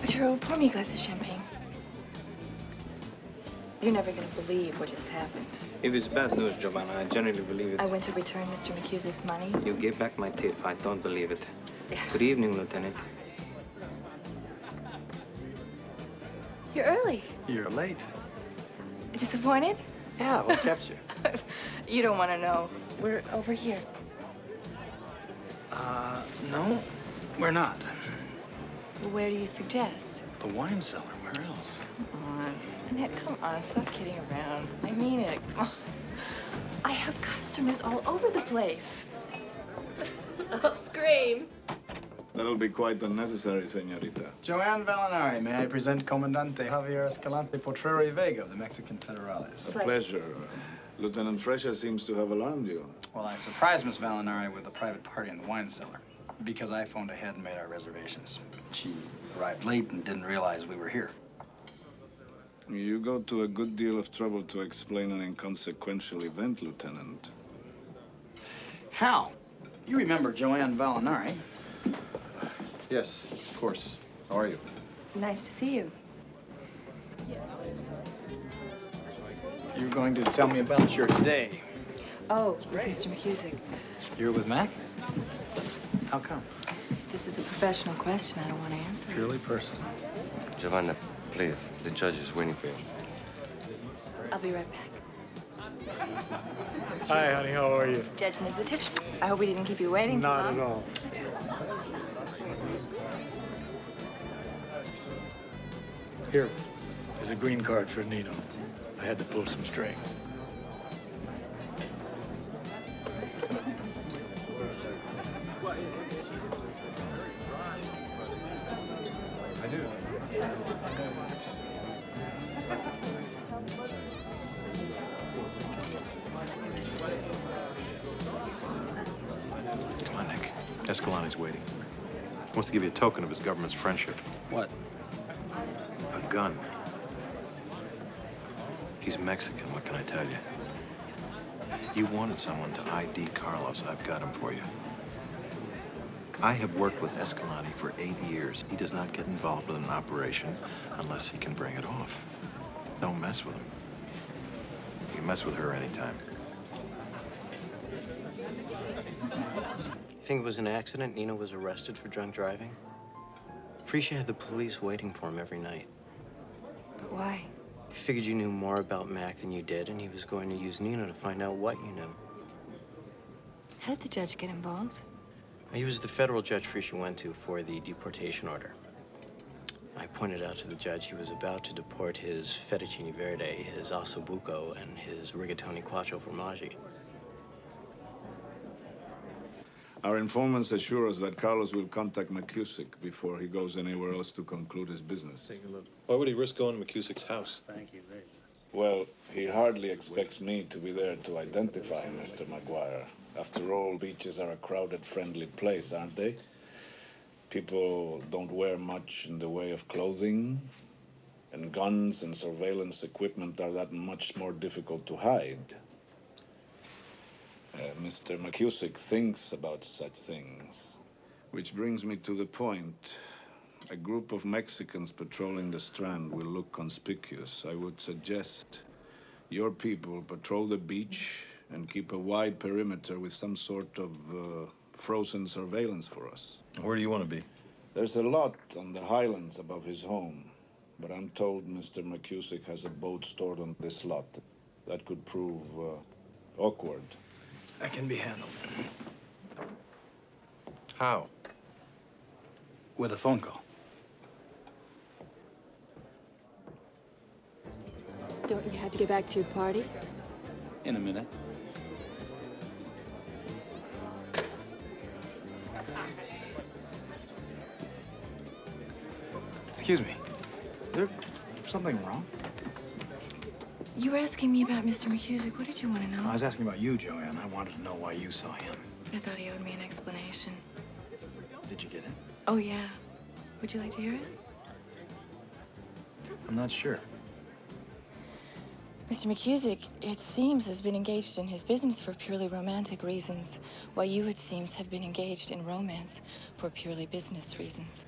Drew, pour me a glass of champagne. You're never gonna believe what just happened. If it's bad news, Giovanna, I generally believe it. I went to return Mr. McCusick's money. You gave back my tip. I don't believe it. Yeah. Good evening, Lieutenant. You're early. You're late. Disappointed? Yeah, what kept you? You don't want to know. We're over here. No, we're not. Where do you suggest? The wine cellar, where else? Come on. Annette, come on. Stop kidding around. I mean it. I have customers all over the place. I'll scream. That'll be quite unnecessary, señorita. Joanne Valinari, may I present Comandante Javier Escalante Potrero y Vega of the Mexican Federales. A pleasure. Lieutenant Fresha seems to have alarmed you. Well, I surprised Miss Valinari with a private party in the wine cellar because I phoned ahead and made our reservations. She arrived late and didn't realize we were here. You go to a good deal of trouble to explain an inconsequential event, Lieutenant. Hal, you remember Joanne Valinari? Yes, of course. How are you? Nice to see you. You're going to tell me about your day. Oh, Mr. McCusick. You're with Mac? How come? This is a professional question. I don't want to answer. Purely personal. Giovanna, please. The judge is waiting for you. I'll be right back. Hi, honey. How are you? Judge Nizitich, I hope we didn't keep you waiting too long. Not at all. Here is a green card for Nino. I had to pull some strings. I do. Come on, Nick. Escalani's waiting. Wants to give you a token of his government's friendship. What? A gun. He's Mexican, what can I tell you? You wanted someone to ID Carlos. I've got him for you. I have worked with Escalani for 8 years. He does not get involved with an operation unless he can bring it off. Don't mess with him. You can mess with her anytime. You think it was an accident Nino was arrested for drunk driving? Freesia had the police waiting for him every night. But why? He figured you knew more about Mac than you did, and he was going to use Nino to find out what you knew. How did the judge get involved? He was the federal judge Freesia went to for the deportation order. I pointed out to the judge he was about to deport his fettuccine verde, his ossobuco, and his rigatoni quattro formaggi. Our informants assure us that Carlos will contact McCusick before he goes anywhere else to conclude his business. Take a look. Why would he risk going to McCusick's house? Thank you, baby. Well, he hardly expects me to be there to identify Mr. McGuire. After all, beaches are a crowded, friendly place, aren't they? People don't wear much in the way of clothing, and guns and surveillance equipment are that much more difficult to hide. Mr. McCusick thinks about such things. Which brings me to the point. A group of Mexicans patrolling the Strand will look conspicuous. I would suggest your people patrol the beach and keep a wide perimeter with some sort of frozen surveillance for us. Where do you want to be? There's a lot on the highlands above his home, but I'm told Mr. McCusick has a boat stored on this lot. That could prove awkward. That can be handled. How? With a phone call. Don't you have to get back to your party? In a minute. Excuse me. Is there something wrong? You were asking me about Mr. McCusick. What did you want to know? I was asking about you, Joanne. I wanted to know why you saw him. I thought he owed me an explanation. Did you get it? Oh, yeah. Would you like to hear it? I'm not sure. Mr. McCusick, it seems, has been engaged in his business for purely romantic reasons, while you, it seems, have been engaged in romance for purely business reasons.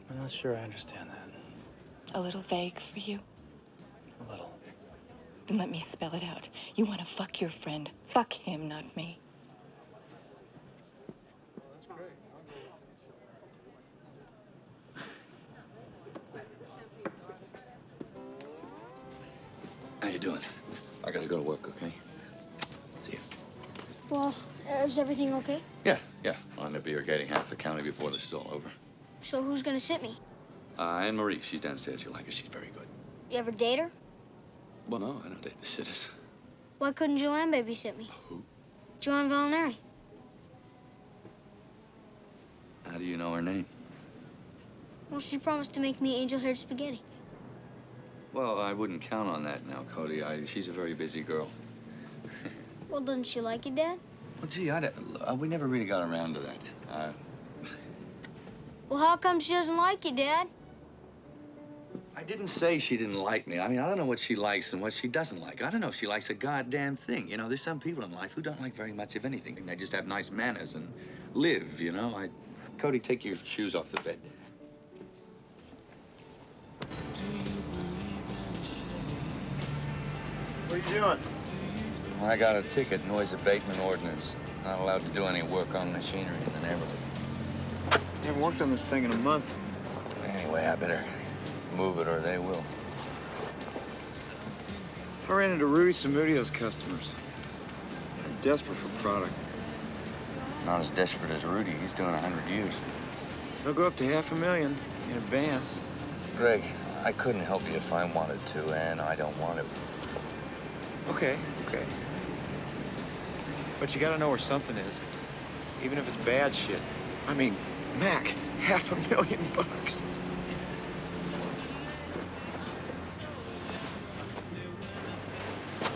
I'm not sure I understand that. A little vague for you? A little. Then let me spell it out. You want to fuck your friend. Fuck him, not me. How you doing? I gotta go to work, okay? See you. Well, is everything okay? Yeah. I'll end up irrigating half the county before this is all over. So who's gonna sit me? Anne Marie, she's downstairs. You'll like her. She's very good. You ever date her? Well, no, I don't date the sitters. Why couldn't Joanne babysit me? Who? Joanne Valneri. How do you know her name? Well, she promised to make me angel-haired spaghetti. Well, I wouldn't count on that now, Cody. She's a very busy girl. Well, doesn't she like you, Dad? Well, gee, we never really got around to that. Well, how come she doesn't like you, Dad? I didn't say she didn't like me. I mean, I don't know what she likes and what she doesn't like. I don't know if she likes a goddamn thing. You know, there's some people in life who don't like very much of anything. They just have nice manners and live, you know? Cody, take your shoes off the bed. What are you doing? I got a ticket, noise abatement ordinance. Not allowed to do any work on machinery in the neighborhood. You haven't worked on this thing in a month. Anyway, I better move it or they will. I ran into Rudy Samudio's customers. They're desperate for product. Not as desperate as Rudy. He's doing 100 years. They'll go up to $500,000 in advance. Greg, I couldn't help you if I wanted to, and I don't want to. Okay. But you gotta know where something is, even if it's bad shit. I mean, Mac, $500,000.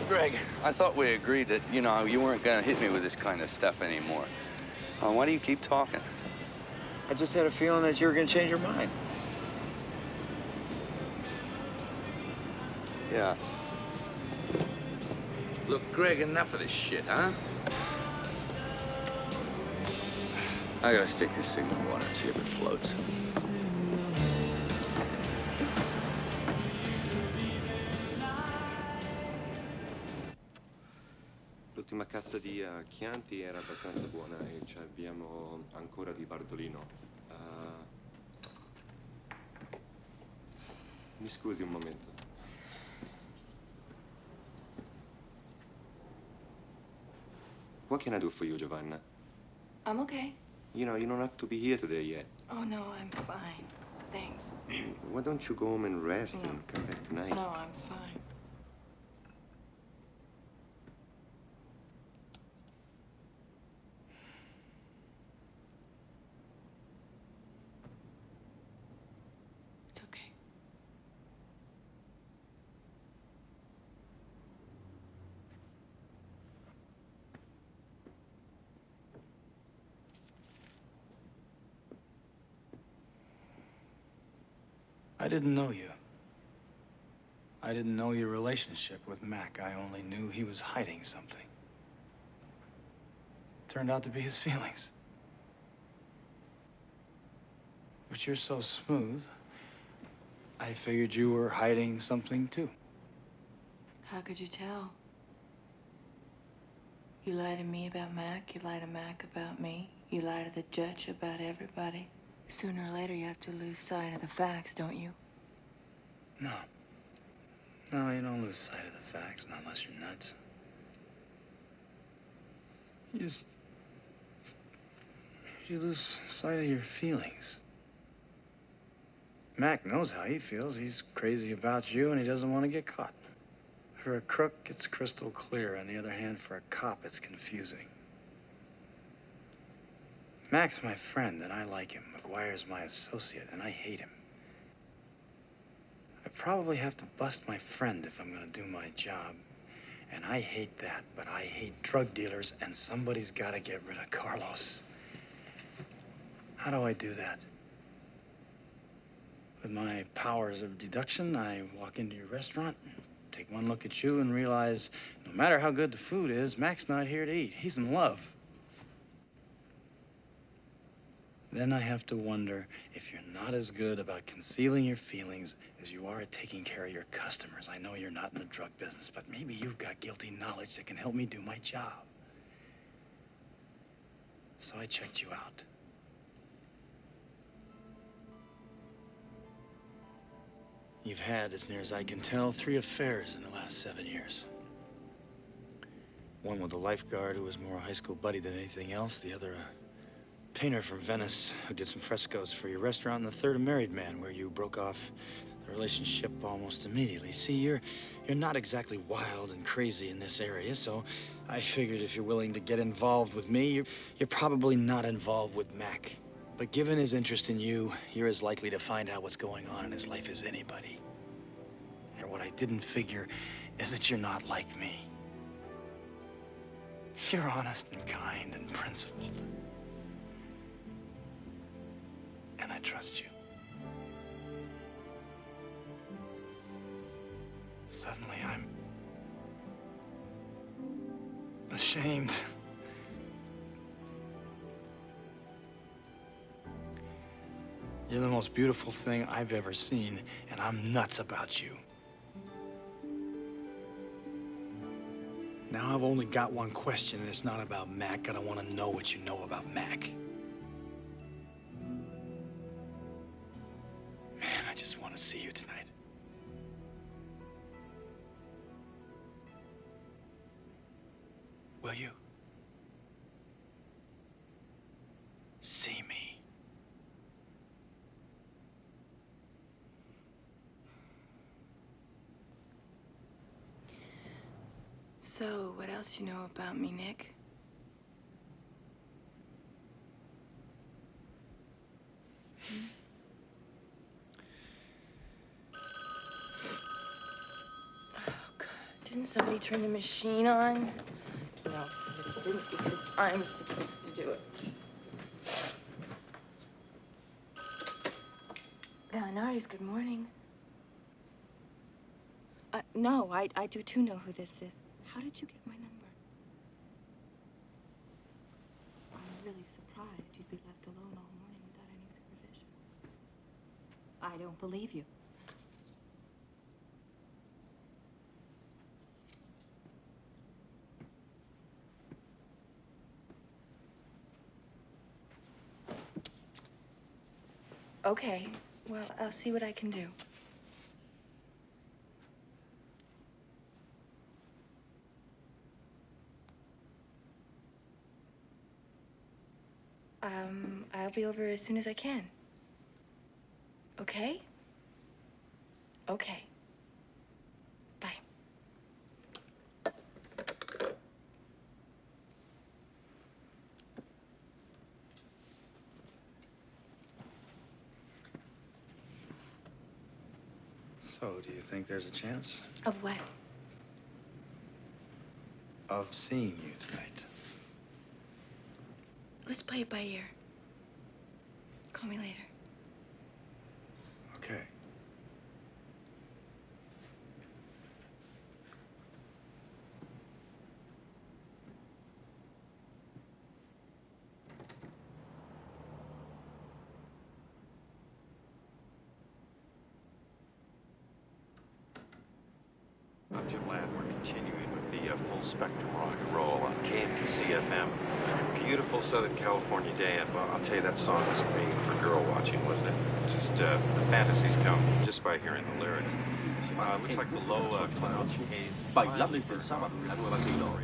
Greg, I thought we agreed that, you know, you weren't gonna hit me with this kind of stuff anymore. Why do you keep talking? I just had a feeling that you were gonna change your mind. Yeah. Look, Greg, enough of this shit, huh? I gotta stick this thing in water and see if it floats. L'ultima cassa di Chianti era abbastanza buona e ci abbiamo ancora di Bardolino. Mi scusi un momento. What can I do for you, Giovanna? I'm okay. You know, you don't have to be here today yet. Oh, no, I'm fine. Thanks. Why don't you go home and rest No. and come back tonight? No, I'm fine. It's okay. I didn't know you. I didn't know your relationship with Mac. I only knew he was hiding something. Turned out to be his feelings. But you're so smooth, I figured you were hiding something too. How could you tell? You lie to me about Mac, you lie to Mac about me, you lie to the judge about everybody. Sooner or later, you have to lose sight of the facts, don't you? No. No, you don't lose sight of the facts, not unless you're nuts. You lose sight of your feelings. Mac knows how he feels. He's crazy about you, and he doesn't want to get caught. For a crook, it's crystal clear. On the other hand, for a cop, it's confusing. Mac's my friend, and I like him. McGuire's my associate, and I hate him. I probably have to bust my friend if I'm gonna do my job. And I hate that, but I hate drug dealers, and somebody's gotta get rid of Carlos. How do I do that? With my powers of deduction, I walk into your restaurant, take one look at you, and realize no matter how good the food is, Mac's not here to eat. He's in love. Then I have to wonder if you're not as good about concealing your feelings as you are at taking care of your customers. I know you're not in the drug business, but maybe you've got guilty knowledge that can help me do my job. So I checked you out. You've had, as near as I can tell, 3 affairs in the last 7 years. One with a lifeguard who was more a high school buddy than anything else. The other, a painter from Venice who did some frescoes for your restaurant. And the third, a married man, where you broke off the relationship almost immediately. See, you're not exactly wild and crazy in this area, so I figured if you're willing to get involved with me, you're probably not involved with Mac. But given his interest in you, you're as likely to find out what's going on in his life as anybody. And what I didn't figure is that you're not like me. You're honest and kind and principled. And I trust you. Suddenly I'm ashamed. You're the most beautiful thing I've ever seen, and I'm nuts about you. Now I've only got one question, and it's not about Mac, and I want to know what you know about Mac. Man, I just want to see you tonight. Will you? See me. So, what else you know about me, Nick? Oh, God. Didn't somebody turn the machine on? No, somebody didn't, because I'm supposed to do it. Valinares, good morning. No, I do too know who this is. How did you get my number? I'm really surprised you'd be left alone all morning without any supervision. I don't believe you. Okay, well, I'll see what I can do. I'll be over as soon as I can. Okay? Okay. Bye. So, do you think there's a chance Of what? of seeing you tonight? Let's play it by ear. Call me later. Okay. I'm Jim Ladd. We're continuing with the full spectrum rock and roll on KMPC FM. Beautiful Southern California day, and I'll tell you, that song was made for girl watching, wasn't it? Just the fantasies come just by hearing the lyrics. Looks like the low clouds haze. Bailables del sábado en la Nueva K-Love.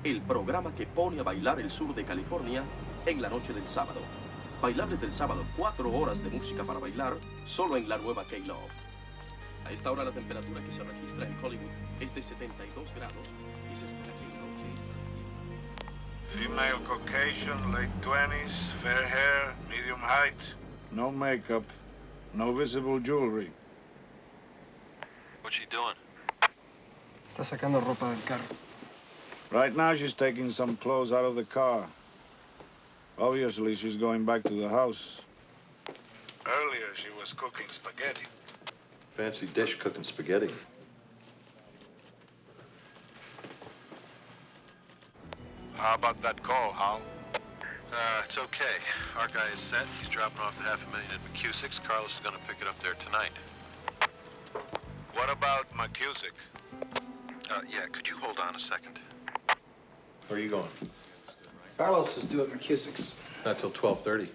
El programa que pone a bailar el sur de California en la noche del sábado. Bailables del sábado, 4 horas de música para bailar solo en la Nueva K-Love. A esta hora la temperatura que se registra en Hollywood es de 72 grados y se espera que la noche Female Caucasian, late 20s, fair hair, medium height, no makeup, no visible jewelry. What's she doing? Está sacando ropa del carro. Right now she's taking some clothes out of the car. Obviously she's going back to the house. Earlier she was cooking spaghetti. Fancy dish cooking spaghetti. How about that call, Hal? It's okay. Our guy is set. He's dropping off the $500,000 in McCusick's. Carlos is going to pick it up there tonight. What about McCusick? Yeah, could you hold on a second? Where are you going? Carlos is due at McCusick's. Not till 12:30.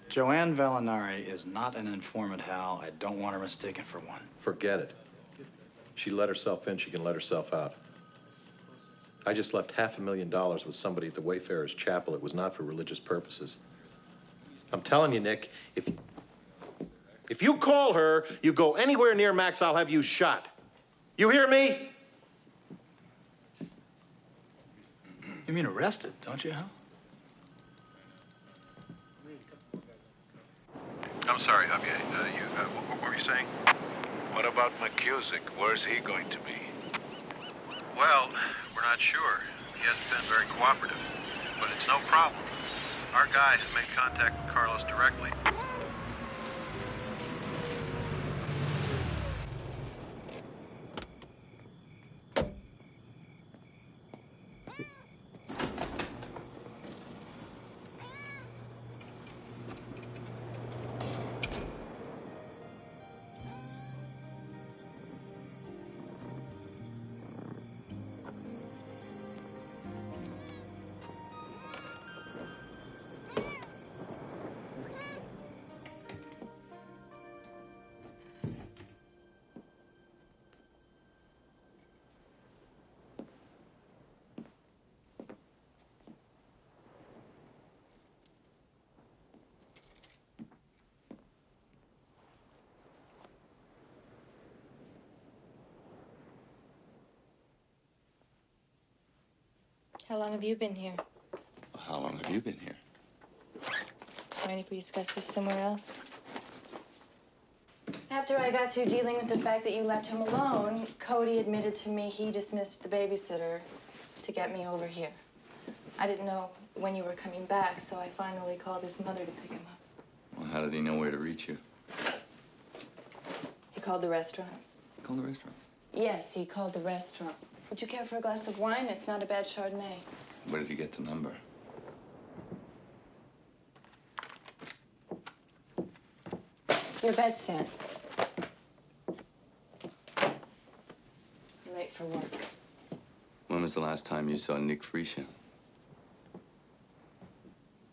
Joanne Valinari is not an informant, Hal. I don't want her mistaken for one. Forget it. She let herself in, she can let herself out. I just left $500,000 with somebody at the Wayfarers Chapel. It was not for religious purposes. I'm telling you, Nick, if you call her, you go anywhere near Max, I'll have you shot. You hear me? You mean arrested, don't you, Hal? I'm sorry, Javier. What were you saying? What about McCusick? Where's he going to be? Well, we're not sure. He hasn't been very cooperative. But it's no problem. Our guy has made contact with Carlos directly. How long have you been here? Well, how long have you been here? Mind if we discuss this somewhere else? After I got through dealing with the fact that you left him alone, Cody admitted to me he dismissed the babysitter to get me over here. I didn't know when you were coming back, so I finally called his mother to pick him up. Well, how did he know where to reach you? He called the restaurant. Call the restaurant. Yes, he called the restaurant. Would you care for a glass of wine? It's not a bad Chardonnay. Where did he get the number? Your bedstand. You're late for work. When was the last time you saw Nick Freesia?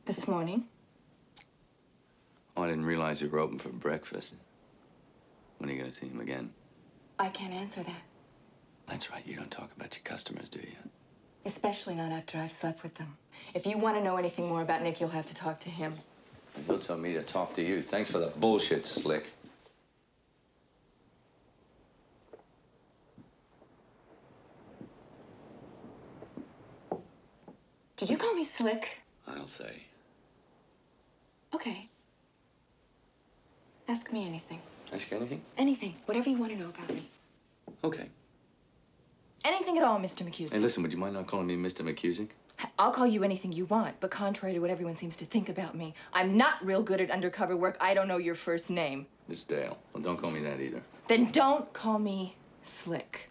This morning. Oh, I didn't realize you were open for breakfast. When are you going to see him again? I can't answer that. That's right. You don't talk about your customers, do you? Especially not after I've slept with them. If you want to know anything more about Nick, you'll have to talk to him. And he'll tell me to talk to you. Thanks for the bullshit, Slick. Did you call me slick? I'll say. Okay. Ask me anything. Ask you anything? Anything. Whatever you want to know about me. Okay. Anything at all, Mr. McCusick. Hey, listen, would you mind not calling me Mr. McCusick? I'll call you anything you want, but contrary to what everyone seems to think about me, I'm not real good at undercover work. I don't know your first name. It's Dale. Well, don't call me that either. Then don't call me Slick.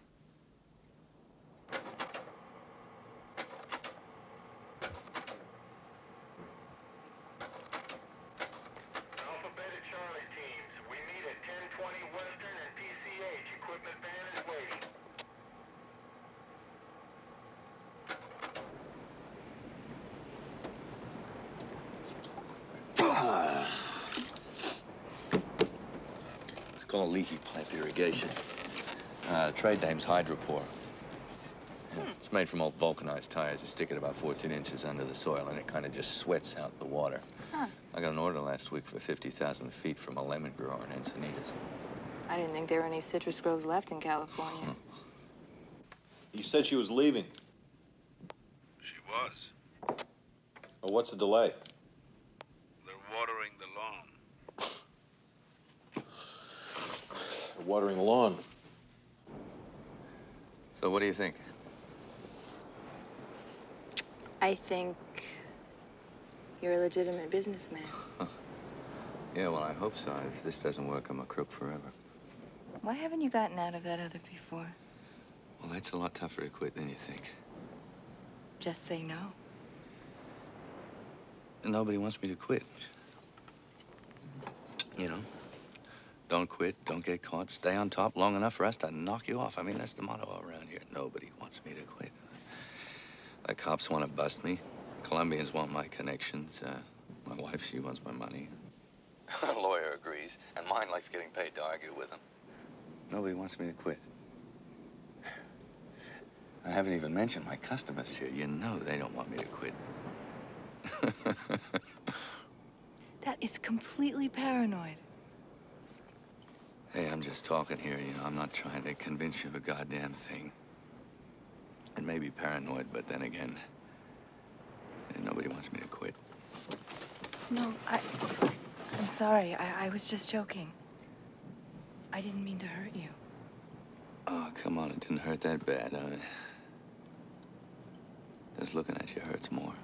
It's called leaky pipe irrigation. Trade name's Hydropore. Yeah, it's made from old vulcanized tires. You stick it about 14 inches under the soil, and it kind of just sweats out the water. Huh. I got an order last week for 50,000 feet from a lemon grower in Encinitas. I didn't think there were any citrus groves left in California. You said she was leaving. She was. Well, what's the delay? They're watering the lawn. Watering the lawn. So what do you think? I think you're a legitimate businessman. Yeah, well, I hope so. If this doesn't work, I'm a crook forever. Why haven't you gotten out of that other before? Well, that's a lot tougher to quit than you think. Just say no. Nobody wants me to quit. You know? Don't quit, don't get caught, stay on top long enough for us to knock you off. I mean, that's the motto around here. Nobody wants me to quit. The cops want to bust me. Colombians want my connections. My wife, she wants my money. Her lawyer agrees, and mine likes getting paid to argue with him. Nobody wants me to quit. I haven't even mentioned my customers here. You know they don't want me to quit. That is completely paranoid. Hey, I'm just talking here, you know. I'm not trying to convince you of a goddamn thing. It may be paranoid, but then again, nobody wants me to quit. No, I'm sorry. I was just joking. I didn't mean to hurt you. Oh, come on. It didn't hurt that bad. Just looking at you hurts more.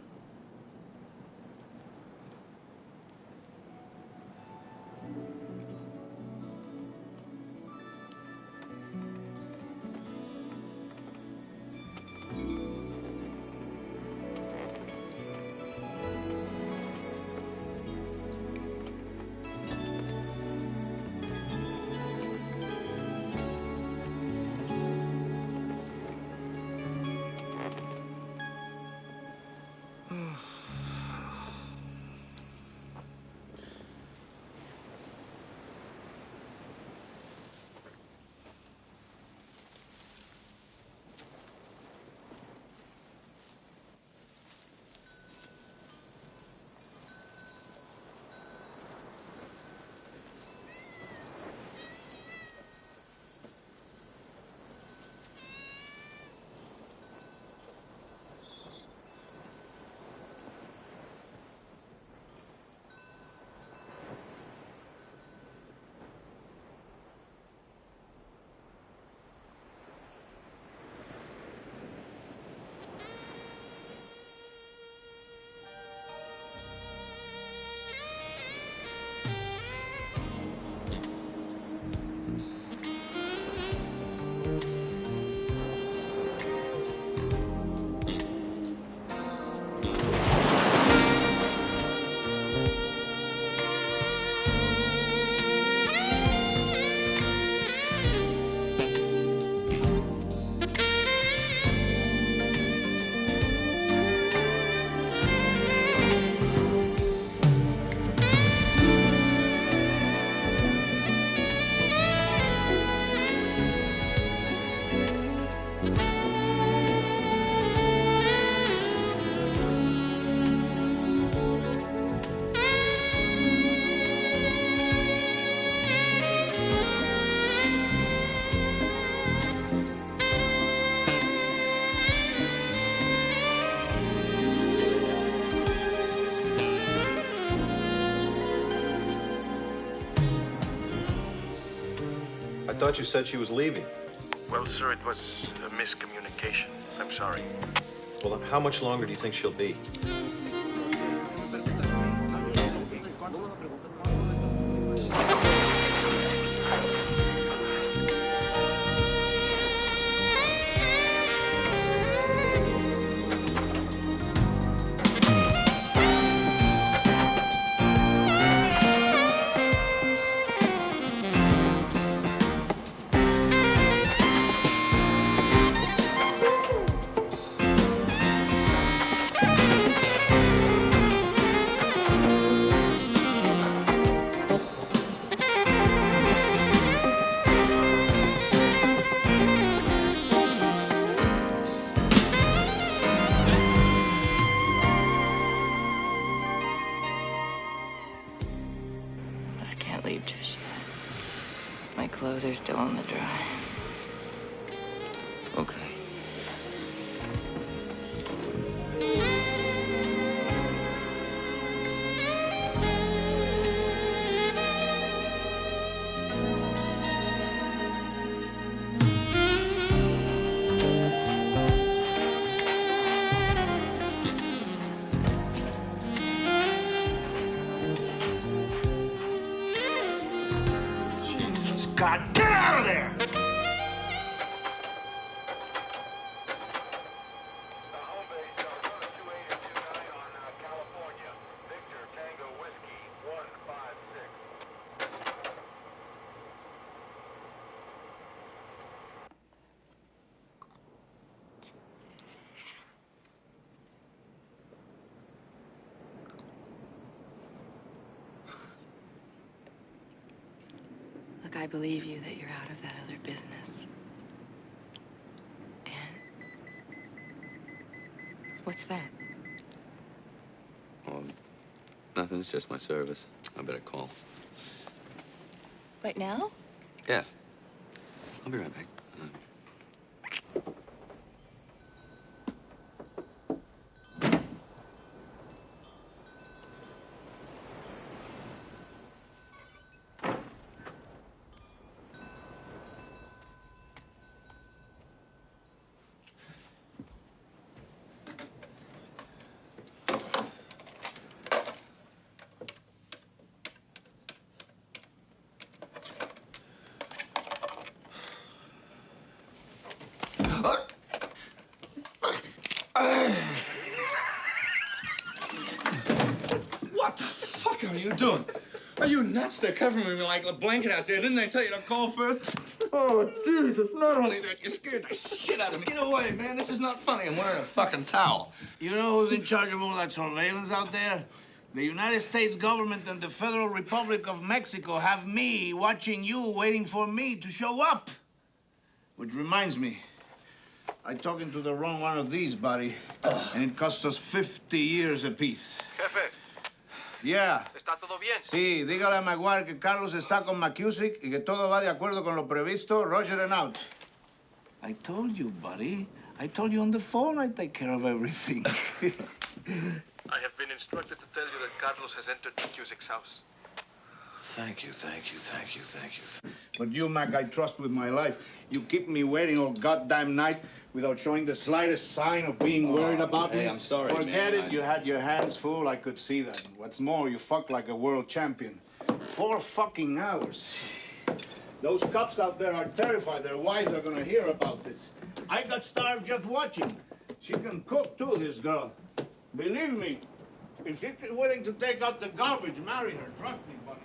thought you said she was leaving. Well, sir, it was a miscommunication. I'm sorry. Well, then how much longer do you think she'll be? I can't leave just yet. My clothes are still on the dry. Okay. God, get out of there! Look, I believe you that you're out of that other business. And what's that? Oh, nothing. It's just my service. I better call. Right now? Yeah. I'll be right back. What the fuck are you doing? Are you nuts? They're covering me like a blanket out there. Didn't they tell you to call first? Oh, Jesus. Not only that, you scared the shit out of me. Get away, man. This is not funny. I'm wearing a fucking towel. You know who's in charge of all that surveillance out there? The United States government and the Federal Republic of Mexico have me watching you, waiting for me to show up. Which reminds me, I'm talking to the wrong one of these, buddy. And it cost us 50 years apiece. Jefe, Yeah. ¿está todo bien? Sí, dígale a Maguire que Carlos está con McCusick y que todo va de acuerdo con lo previsto. Roger and out. I told you, buddy. I told you on the phone I'd take care of everything. I have been instructed to tell you that Carlos has entered McCusick's house. Thank you. But you, Mac, I trust with my life. You keep me waiting all goddamn night without showing the slightest sign of being worried about me. Hey, I'm sorry, Forget man. it. You had your hands full. I could see that. What's more, you fucked like a world champion. 4 fucking hours. Those cops out there are terrified. Their wives are gonna hear about this. I got starved just watching. She can cook, too, this girl. Believe me, if she's willing to take out the garbage, marry her. Trust me, buddy.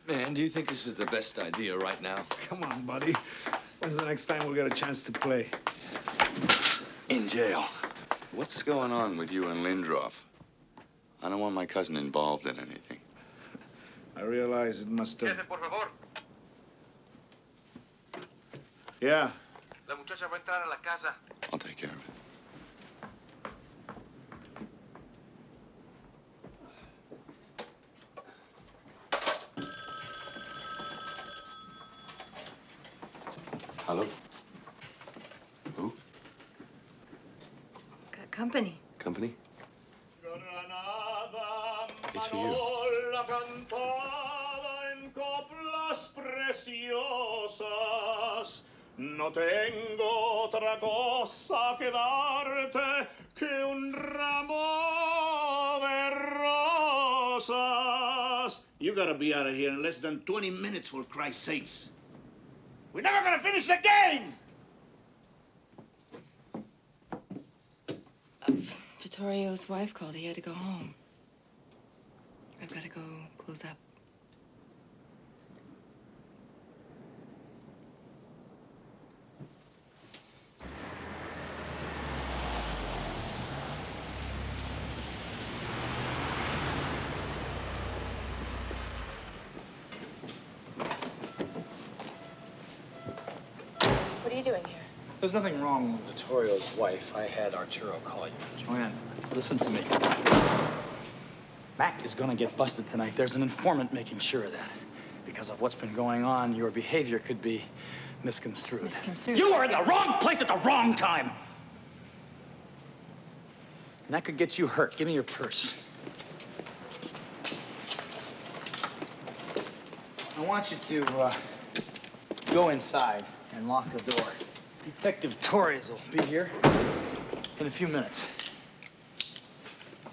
Man, do you think this is the best idea right now? Come on, buddy. When's the next time we'll get a chance to play? In jail. What's going on with you and Lindroff? I don't want my cousin involved in anything. I realize it must have... Jefe, por favor. Yeah. La muchacha va a entrar a la casa. I'll take care of it. Hello? Who? Got company. Company? It's for you. No tengo otra cosa que darte que un ramo de rosas. You gotta be out of here in less than 20 minutes, for Christ's sakes. We're never gonna finish the game! Vittorio's wife called. He had to go home. I've got to go close up. What are you doing here? There's nothing wrong with Vittorio's wife. I had Arturo call you. Joanne, listen to me. Mac is gonna get busted tonight. There's an informant making sure of that. Because of what's been going on, your behavior could be misconstrued. Misconstrued? You were in the wrong place at the wrong time! And that could get you hurt. Give me your purse. I want you to go inside and lock the door. Detective Torres will be here in a few minutes.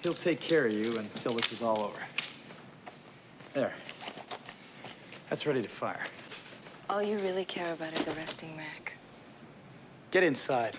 He'll take care of you until this is all over. There. That's ready to fire. All you really care about is arresting Mac. Get inside.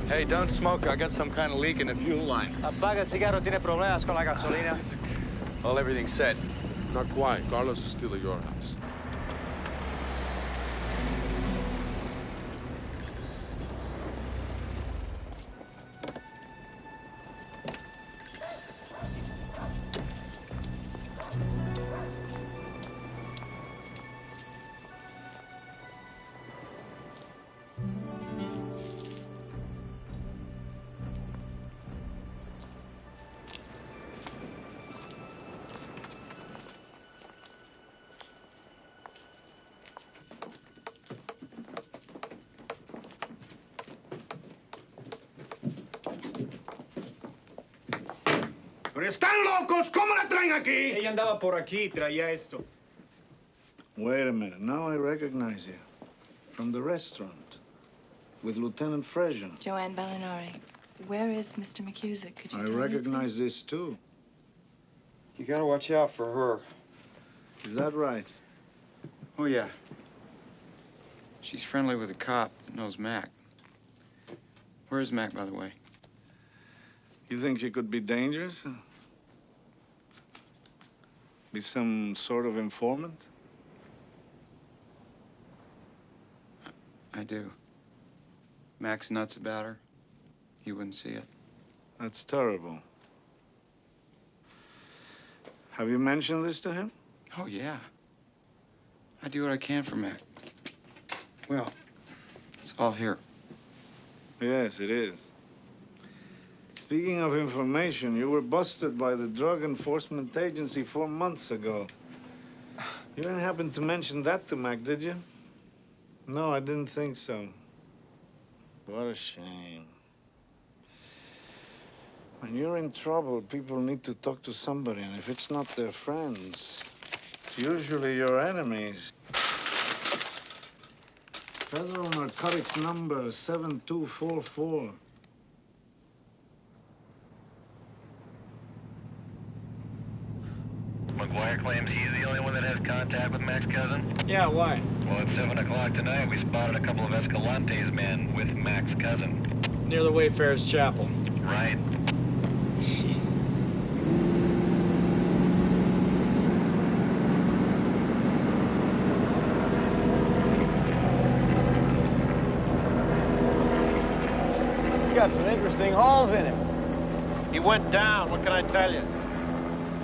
Hey, don't smoke. I got some kind of leak in the fuel line. Apaga el cigarro, tiene problemas con la gasolina. Well, everything's set. Not quite. Carlos is still at your house. ¡Pero están locos! ¿Cómo la traen aquí? Ella andaba por aquí, traía esto. Wait a minute. Now I recognize you. From the restaurant. With Lieutenant Fresian. Joanne Bellinori. Where is Mr. McCusick? Could you tell me? I recognize this, too. You gotta watch out for her. Is that right? Oh, yeah. She's friendly with a cop that knows Mac. Where is Mac, by the way? You think she could be dangerous? Be some sort of informant? I do. Mac's nuts about her. He wouldn't see it. That's terrible. Have you mentioned this to him? Oh, yeah. I do what I can for Mac. Well, it's all here. Yes, it is. Speaking of information, you were busted by the Drug Enforcement Agency 4 months ago. You didn't happen to mention that to Mac, did you? No, I didn't think so. What a shame. When you're in trouble, people need to talk to somebody, and if it's not their friends, it's usually your enemies. Federal narcotics number 7244. McGuire claims he's the only one that has contact with Mac's cousin? Yeah, why? Well, at 7 o'clock tonight, we spotted a couple of Escalante's men with Mac's cousin. Near the Wayfarers Chapel. Right. got some interesting holes in him. He went down, what can I tell you?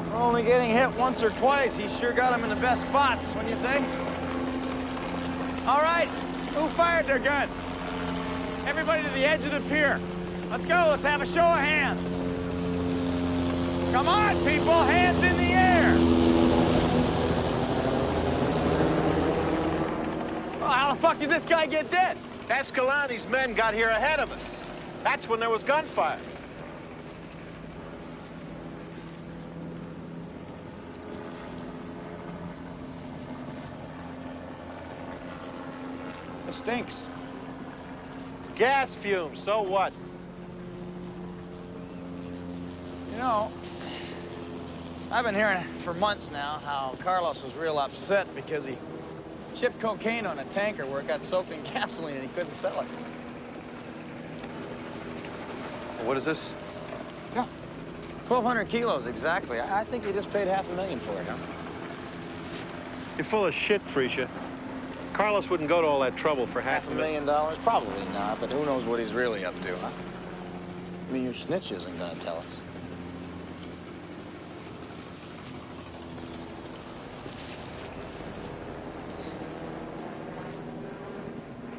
For only getting hit once or twice, he sure got him in the best spots, wouldn't you say? All right, who fired their gun? Everybody to the edge of the pier. Let's go, let's have a show of hands. Come on, people, hands in the air. Well, how the fuck did this guy get dead? Escalante's men got here ahead of us. That's when there was gunfire. It stinks. It's gas fumes, so what? You know, I've been hearing for months now how Carlos was real upset because he shipped cocaine on a tanker where it got soaked in gasoline and he couldn't sell it. What is this? Yeah, 1,200 kilos exactly. I think he just paid $500,000 for it, huh? You're full of shit, Freesia. Carlos wouldn't go to all that trouble for $500,000? Probably not, but who knows what he's really up to, huh? I mean, your snitch isn't gonna tell us.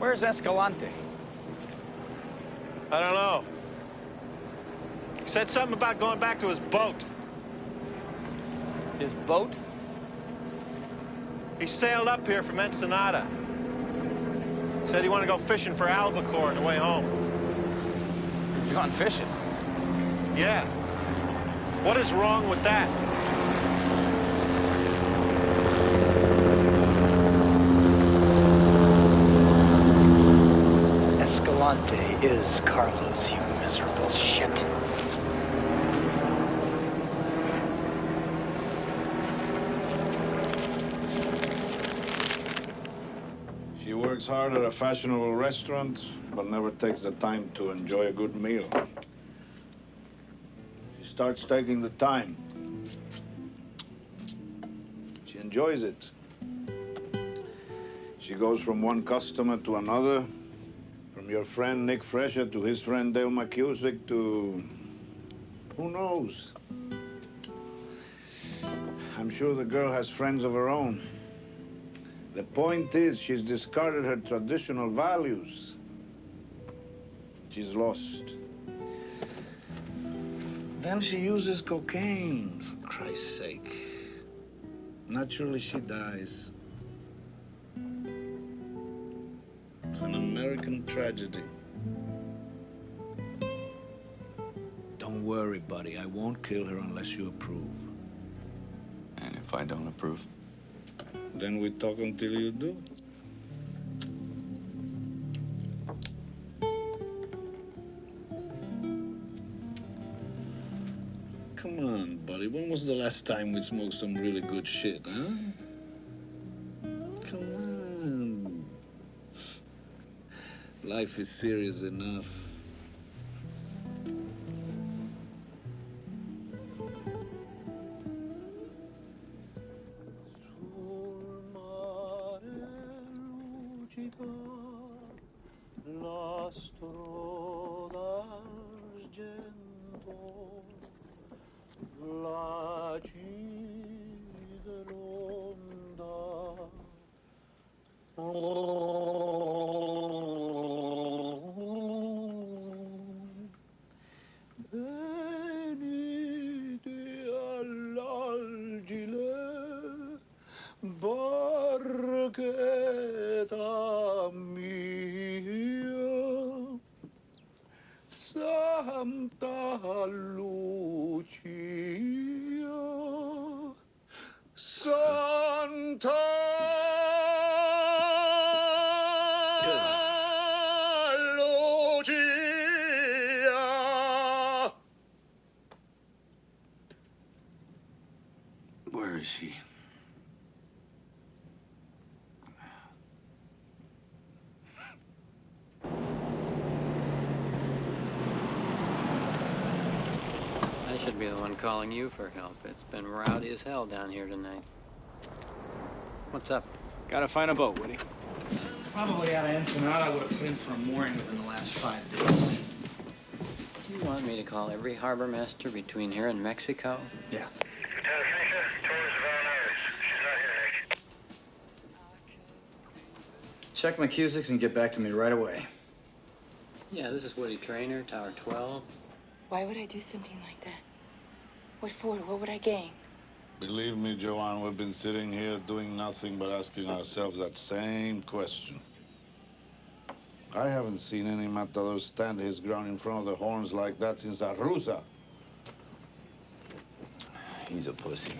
Where's Escalante? I don't know. He said something about going back to his boat. His boat? He sailed up here from Ensenada. Said he wanted to go fishing for albacore on the way home. He's gone fishing? Yeah. What is wrong with that? Escalante is Carlos, you miserable shit. She works hard at a fashionable restaurant, but never takes the time to enjoy a good meal. She starts taking the time. She enjoys it. She goes from one customer to another, from your friend Nick Fresher to his friend Dale McCusick to who knows? I'm sure the girl has friends of her own. The point is, she's discarded her traditional values. She's lost. Then she uses cocaine, for Christ's sake. Naturally, she dies. It's an American tragedy. Don't worry, buddy. I won't kill her unless you approve. And if I don't approve? Then we talk until you do. Come on, buddy. When was the last time we smoked some really good shit, huh? Come on. Life is serious enough. Where is she? I should be the one calling you for help. It's been rowdy as hell down here tonight. What's up? Gotta find a boat, Woody. Probably out of Ensenada. I would have put in for a mooring within the last 5 days. You want me to call every harbor master between here and Mexico? Yeah. Check McCusick's and get back to me right away. Yeah, this is Woody Trainer, Tower 12. Why would I do something like that? What for? What would I gain? Believe me, Joanne, we've been sitting here doing nothing but asking ourselves that same question. I haven't seen any matador stand his ground in front of the horns like that since Arruza. He's a pussy.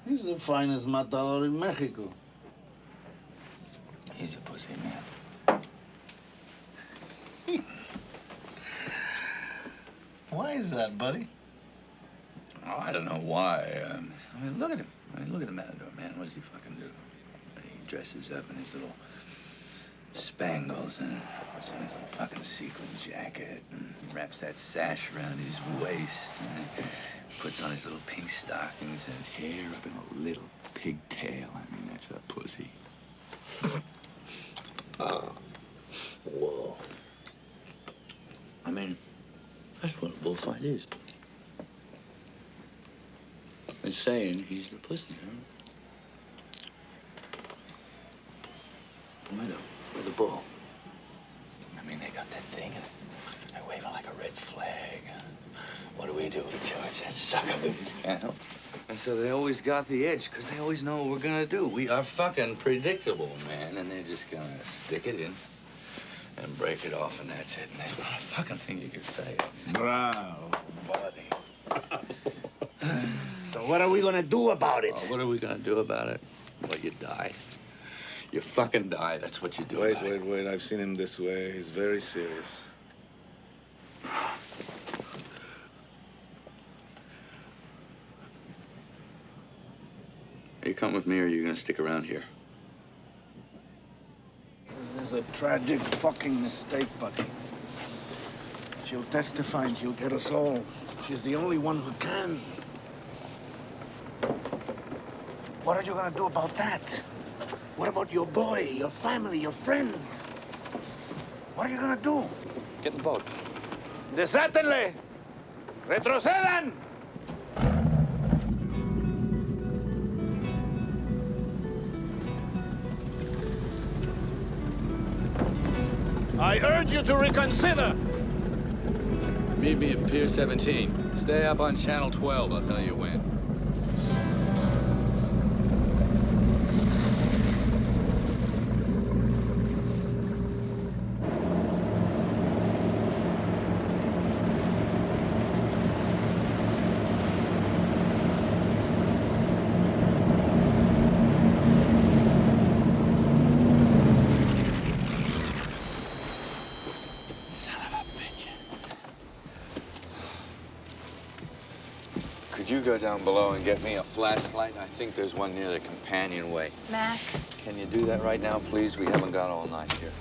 He's the finest matador in Mexico. He's a pussy, man. Why is that, buddy? Oh, I don't know why. I mean, look at him. Look at the matador, man. What does he fucking do? He dresses up in his little spangles and what's in his little fucking sequin jacket, and he wraps that sash around his waist, and he puts on his little pink stockings and his hair up in a little pigtail. I mean, that's a pussy. Whoa. I mean, that's what a bullfight is. They're saying he's the pussy, huh? Where the bull? I mean, they got that thing, and they're waving like a red flag. What do we do to charge that sucker? And so they always got the edge, because they always know what we're gonna do. We are fucking predictable, man, and they're just gonna stick it in and break it off, and that's it. And there's not a fucking thing you can say. Bravo. Buddy. So what are we gonna do about it? Oh, what are we gonna do about it? Well, you die. You fucking die. That's what you do. Wait. I've seen him this way. He's very serious. Are you coming with me, or are you gonna stick around here? This is a tragic fucking mistake, buddy. She'll testify and she'll get us all. She's the only one who can. What are you gonna do about that? What about your boy, your family, your friends? What are you gonna do? Get in the boat. Desátenle! Retrocedan! I urge you to reconsider. Meet me at Pier 17. Stay up on Channel 12, I'll tell you when. Could you go down below and get me a flashlight? I think there's one near the companionway. Mac. Can you do that right now, please? We haven't got all night here.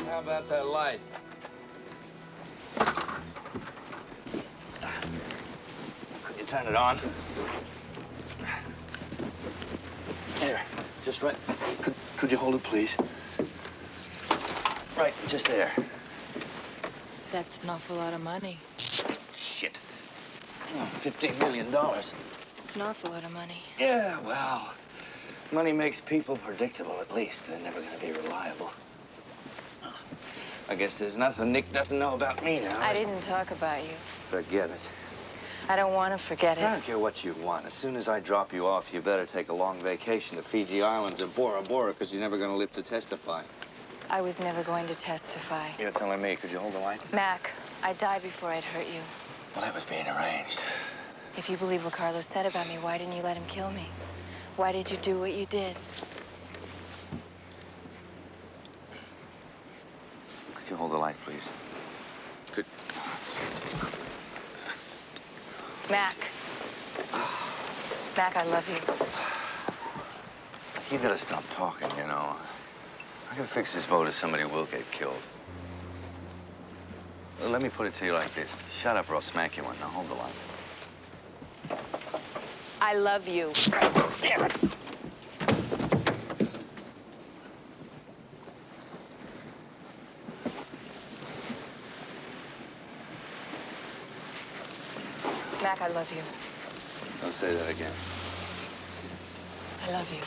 How about that light? Could you turn it on? Here, just right. Could you hold it, please? Right, just there. That's an awful lot of money. Shit. Oh, $15 million. It's an awful lot of money. Yeah, well, money makes people predictable, at least. They're never going to be reliable. I guess there's nothing Nick doesn't know about me now. I didn't talk about you. Forget it. I don't want to forget it. I don't care what you want. As soon as I drop you off, you better take a long vacation to Fiji Islands or Bora Bora, because you're never going to live to testify. I was never going to testify. You're telling me. Could you hold the light? Mac, I'd die before I'd hurt you. Well, that was being arranged. If you believe what Carlos said about me, why didn't you let him kill me? Why did you do what you did? Could you hold the light, please? Could... Mac. Mac, I love you. You gotta stop talking, you know. I gotta fix this boat or somebody will get killed. Well, let me put it to you like this. Shut up or I'll smack you one. Now hold the line. I love you. Damn it! Mac, I love you. Don't say that again. I love you.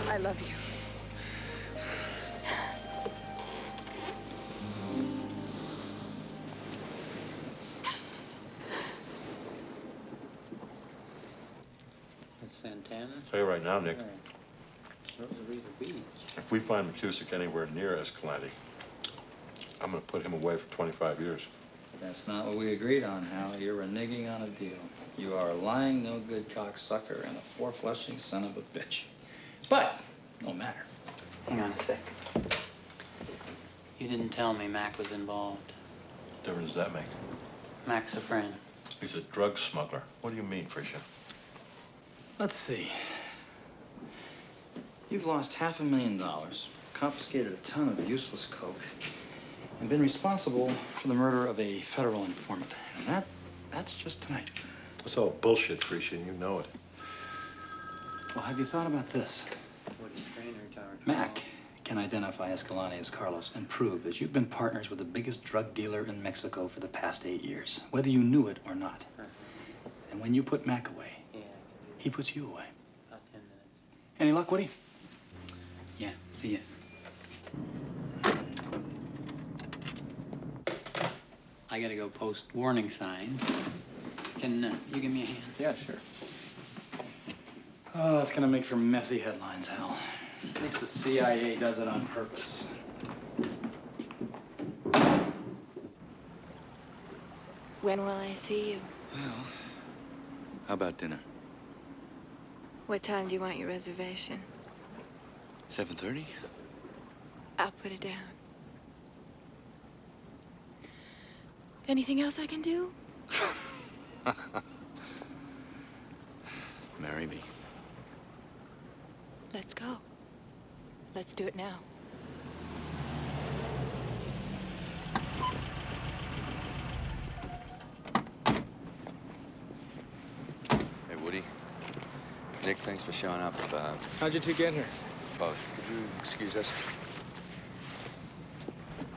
I love you. That's Santana? Tell you right now, Nick, Rosarita Beach. if we find McCusick anywhere near Escalante, I'm gonna put him away for 25 years. That's not what we agreed on, Hal. You're reneging on a deal. You are a lying, no-good cocksucker and a four-flushing son of a bitch. But, no matter. Hang on a sec. You didn't tell me Mac was involved. What difference does that make? Mac's a friend. He's a drug smuggler. What do you mean, Frisha? Let's see. You've lost $500,000, confiscated a ton of useless coke, and been responsible for the murder of a federal informant. And that's just tonight. That's all bullshit, Frisha, and you know it. Well, have you thought about this? Mac can identify Escalante as Carlos and prove that you've been partners with the biggest drug dealer in Mexico for the past 8 years, whether you knew it or not. And when you put Mac away, he puts you away. About 10 minutes. Any luck, Woody? Yeah, see ya. I gotta go post warning signs. Can you give me a hand? Yeah, sure. Oh, that's gonna make for messy headlines, Hal. Thinks the CIA does it on purpose. When will I see you? Well, how about dinner? What time do you want your reservation? 7:30? I'll put it down. Anything else I can do? Marry me. Let's go. Let's do it now. Hey, Woody. Nick, thanks for showing up. How'd you two get here? Could you excuse us?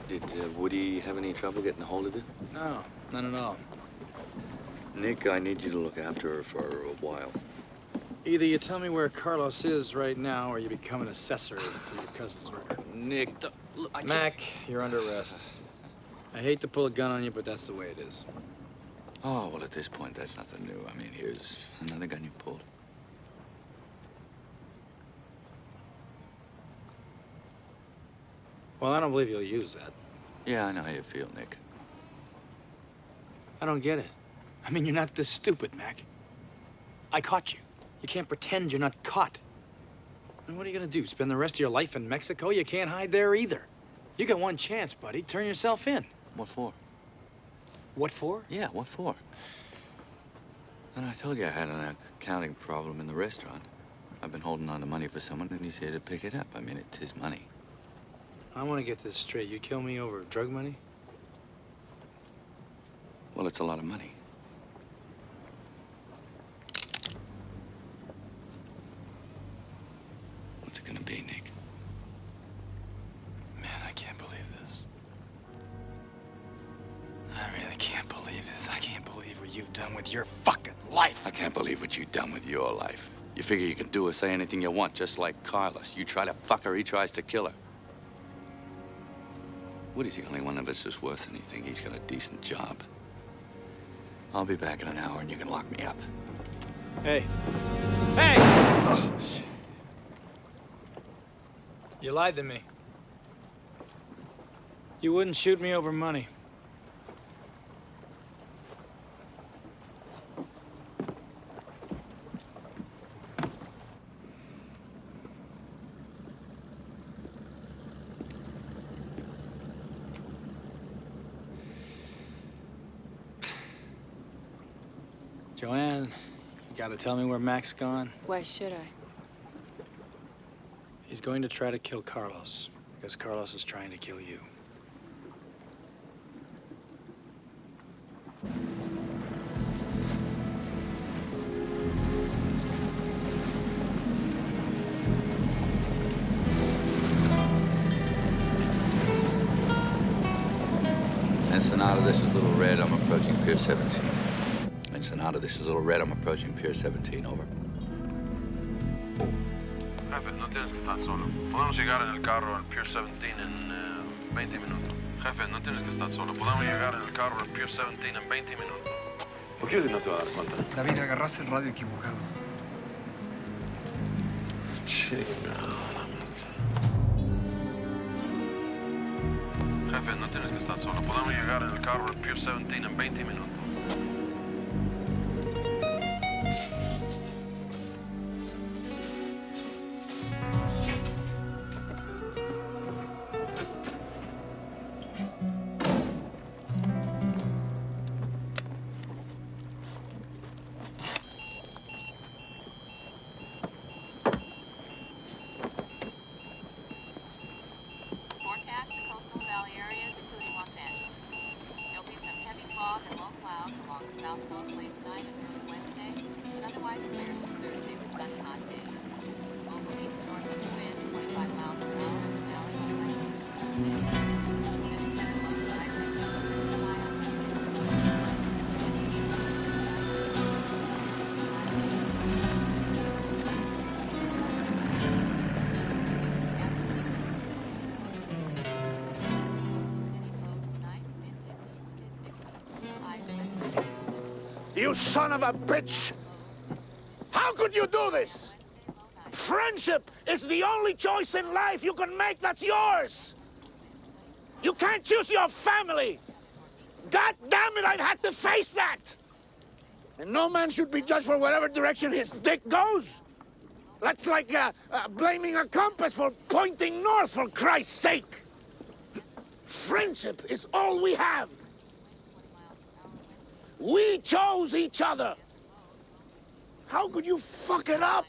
Did Woody have any trouble getting a hold of you? No, none at all. Nick, I need you to look after her for a while. Either you tell me where Carlos is right now, or you become an accessory to your cousin's murder. Nick, look, Mac, you're under arrest. I hate to pull a gun on you, but that's the way it is. Oh, well, at this point, that's nothing new. I mean, here's another gun you pulled. Well, I don't believe you'll use that. Yeah, I know how you feel, Nick. I don't get it. I mean, you're not this stupid, Mac. I caught you. You can't pretend you're not caught. And what are you gonna do? Spend the rest of your life in Mexico? You can't hide there either. You got one chance, buddy. Turn yourself in. What for? What for? Yeah, what for? And I told you I had an accounting problem in the restaurant. I've been holding on to money for someone, and he's here to pick it up. I mean, it's his money. I want to get this straight. You kill me over drug money? Well, it's a lot of money. What's it gonna be, Nick? Man, I can't believe this. I really can't believe this. I can't believe what you've done with your fucking life. I can't believe what you've done with your life. You figure you can do or say anything you want, just like Carlos. You try to fuck her, he tries to kill her. Woody's the only one of us who's worth anything. He's got a decent job. I'll be back in an hour and you can lock me up. Hey. Hey! Oh, shit. You lied to me. You wouldn't shoot me over money. Joanne, you gotta tell me where Mac's gone. Why should I? He's going to try to kill Carlos, because Carlos is trying to kill you. Ensenada, this is Little Red. I'm approaching Pier 17. Ensenada, this is Little Red. I'm approaching Pier 17. Over. Jefe, no tienes que estar solo. Podemos llegar en el carro al Pier 17 en 20 minutos. Jefe, no tienes que estar solo. Podemos llegar en el carro al Pier 17 en 20 minutos. ¿Por qué si no se va a dar cuenta? David, agarraste el radio equivocado. Jefe, no tienes que estar solo. Podemos llegar en el carro al Pier 17 en 20 minutos. Forecast the coastal valley areas, including Los Angeles. There'll be some heavy fog and low clouds along the south coast late tonight and early Wednesday, but otherwise clear from Thursday with sunny hot days. Local east to northeast winds 25 miles per hour in the valley on Wednesday. You son of a bitch! How could you do this? Friendship is the only choice in life you can make that's yours. You can't choose your family. God damn it, I've had to face that. And no man should be judged for whatever direction his dick goes. That's like blaming a compass for pointing north, for Christ's sake. Friendship is all we have. We chose each other. How could you fuck it up?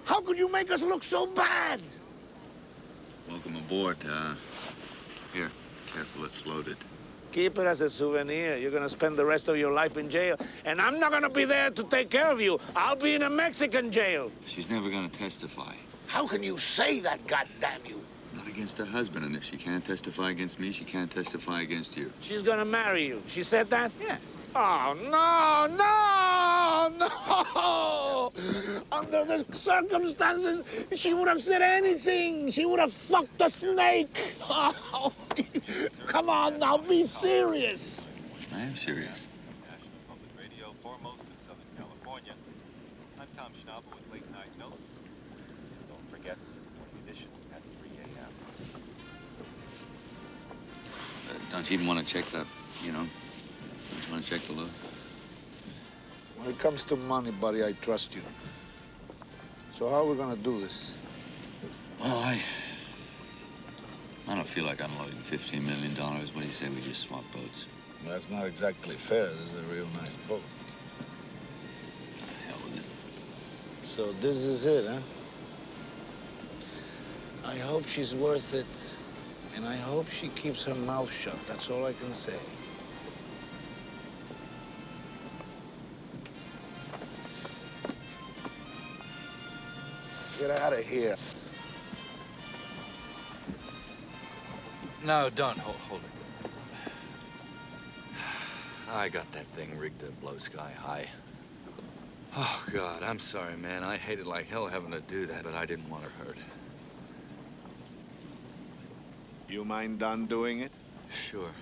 How could you make us look so bad? Welcome aboard. Here, careful, it's loaded. Keep it as a souvenir. You're gonna spend the rest of your life in jail. And I'm not gonna be there to take care of you. I'll be in a Mexican jail. She's never gonna testify. How can you say that, goddamn you? Not against her husband, and if she can't testify against me, she can't testify against you. She's gonna marry you. She said that? Yeah. Oh, no, no, no! Under the circumstances, she would have said anything. She would have fucked a snake. Oh, come on now, be serious. I am serious. National Public Radio, foremost in Southern California. I'm Tom Schnabel with Late Night Notes. Don't forget, morning edition at 3 a.m. Don't you even want to check the, don't you want to check the load? When it comes to money, buddy, I trust you. So how are we gonna do this? Well, I don't feel like unloading $15 million. What do you say we just swap boats? That's not exactly fair. This is a real nice boat. Hell with it. So this is it, huh? I hope she's worth it. And I hope she keeps her mouth shut. That's all I can say. Get out of here. No, don't. Hold it. I got that thing rigged to blow sky high. Oh, God, I'm sorry, man. I hated like hell having to do that, but I didn't want her hurt. You mind undoing it? Sure.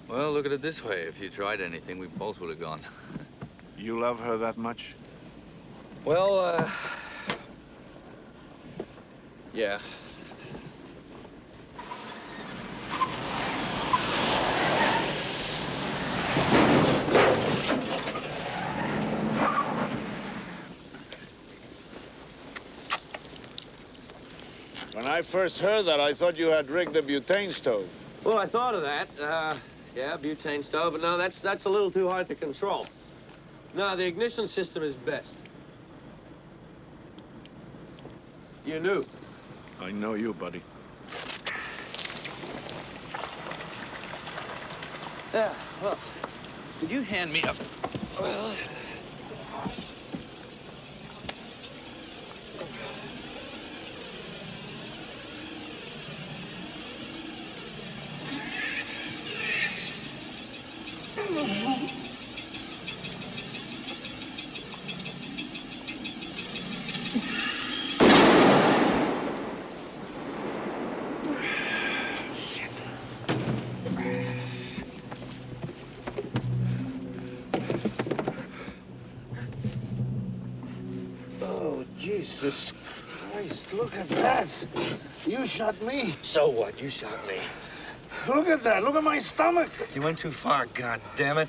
Well, look at it this way. If you tried anything, we both would have gone. You love her that much? Well, yeah. When I first heard that, I thought you had rigged the butane stove. Well, I thought of that. Yeah, butane stove, but no, that's a little too hard to control. No, the ignition system is best. You knew. I know you, buddy. Yeah, well, could you hand me a... Well... Oh, Jesus Christ, look at that. You shot me. So what? You shot me. Look at that. Look at my stomach. You went too far, God damn it.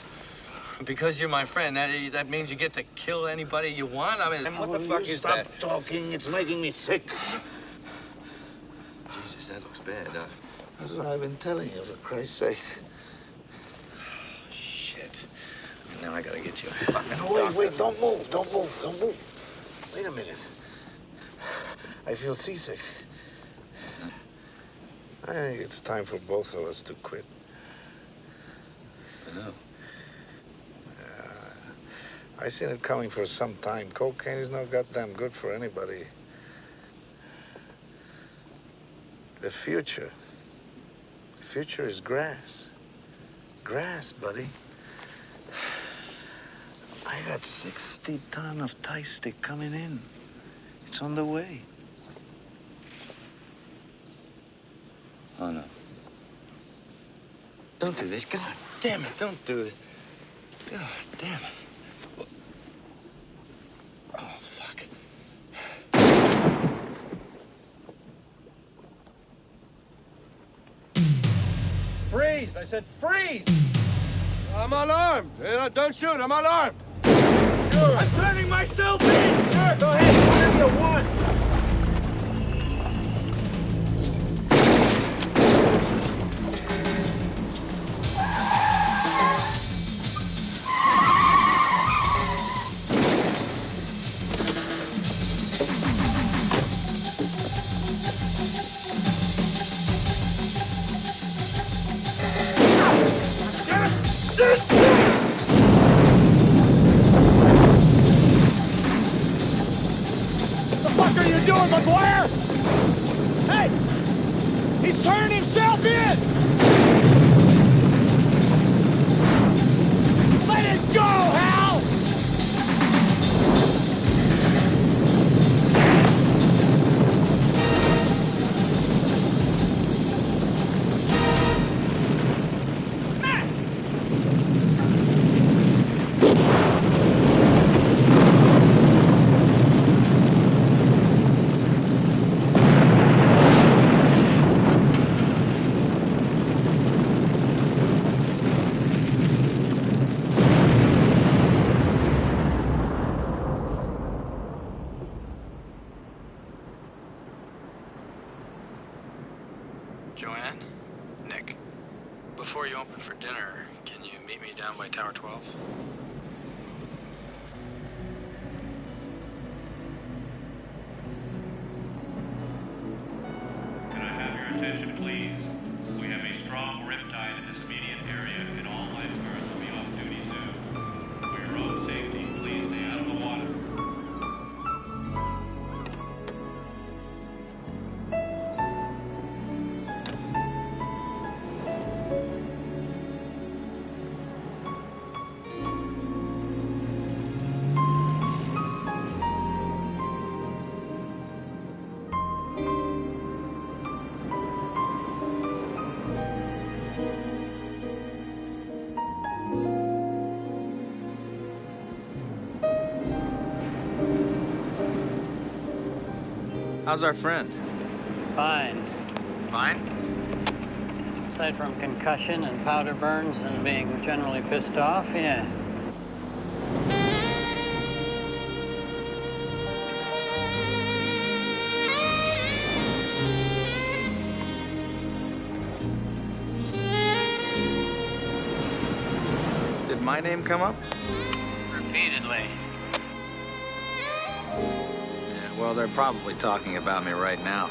Because you're my friend, that means you get to kill anybody you want? I mean, what the fuck is that? Stop talking. It's making me sick. Jesus, that looks bad. That's what I've been telling you, for Christ's sake. Shit. Now I gotta get you a fucking No, wait. Don't move. Don't move. Wait a minute. I feel seasick. I think it's time for both of us to quit. I know. I seen it coming for some time. Cocaine is no goddamn good for anybody. The future is grass. Grass, buddy. I got 60 tons of Thai stick coming in. It's on the way. Oh, no. Don't do this. God damn it, don't do it. God damn it. Oh, fuck. Freeze! I said freeze! I'm unarmed. Don't shoot, I'm unarmed. Sure. I'm turning myself in! Sure, go ahead. Whatever you want. What are you doing, McGuire? Hey! He's turning himself in! Let it go, Hal! Joanne? Nick, before you open for dinner, can you meet me down by Tower 12? Can I have your attention, please? We have a strong riptide in this immediate area, and all lifeguards will be off duty soon. For your own safety, please stay out of the water. How's our friend? Fine. Fine? Aside from concussion and powder burns and being generally pissed off, yeah. my name come up? Repeatedly. Yeah, well, they're probably talking about me right now.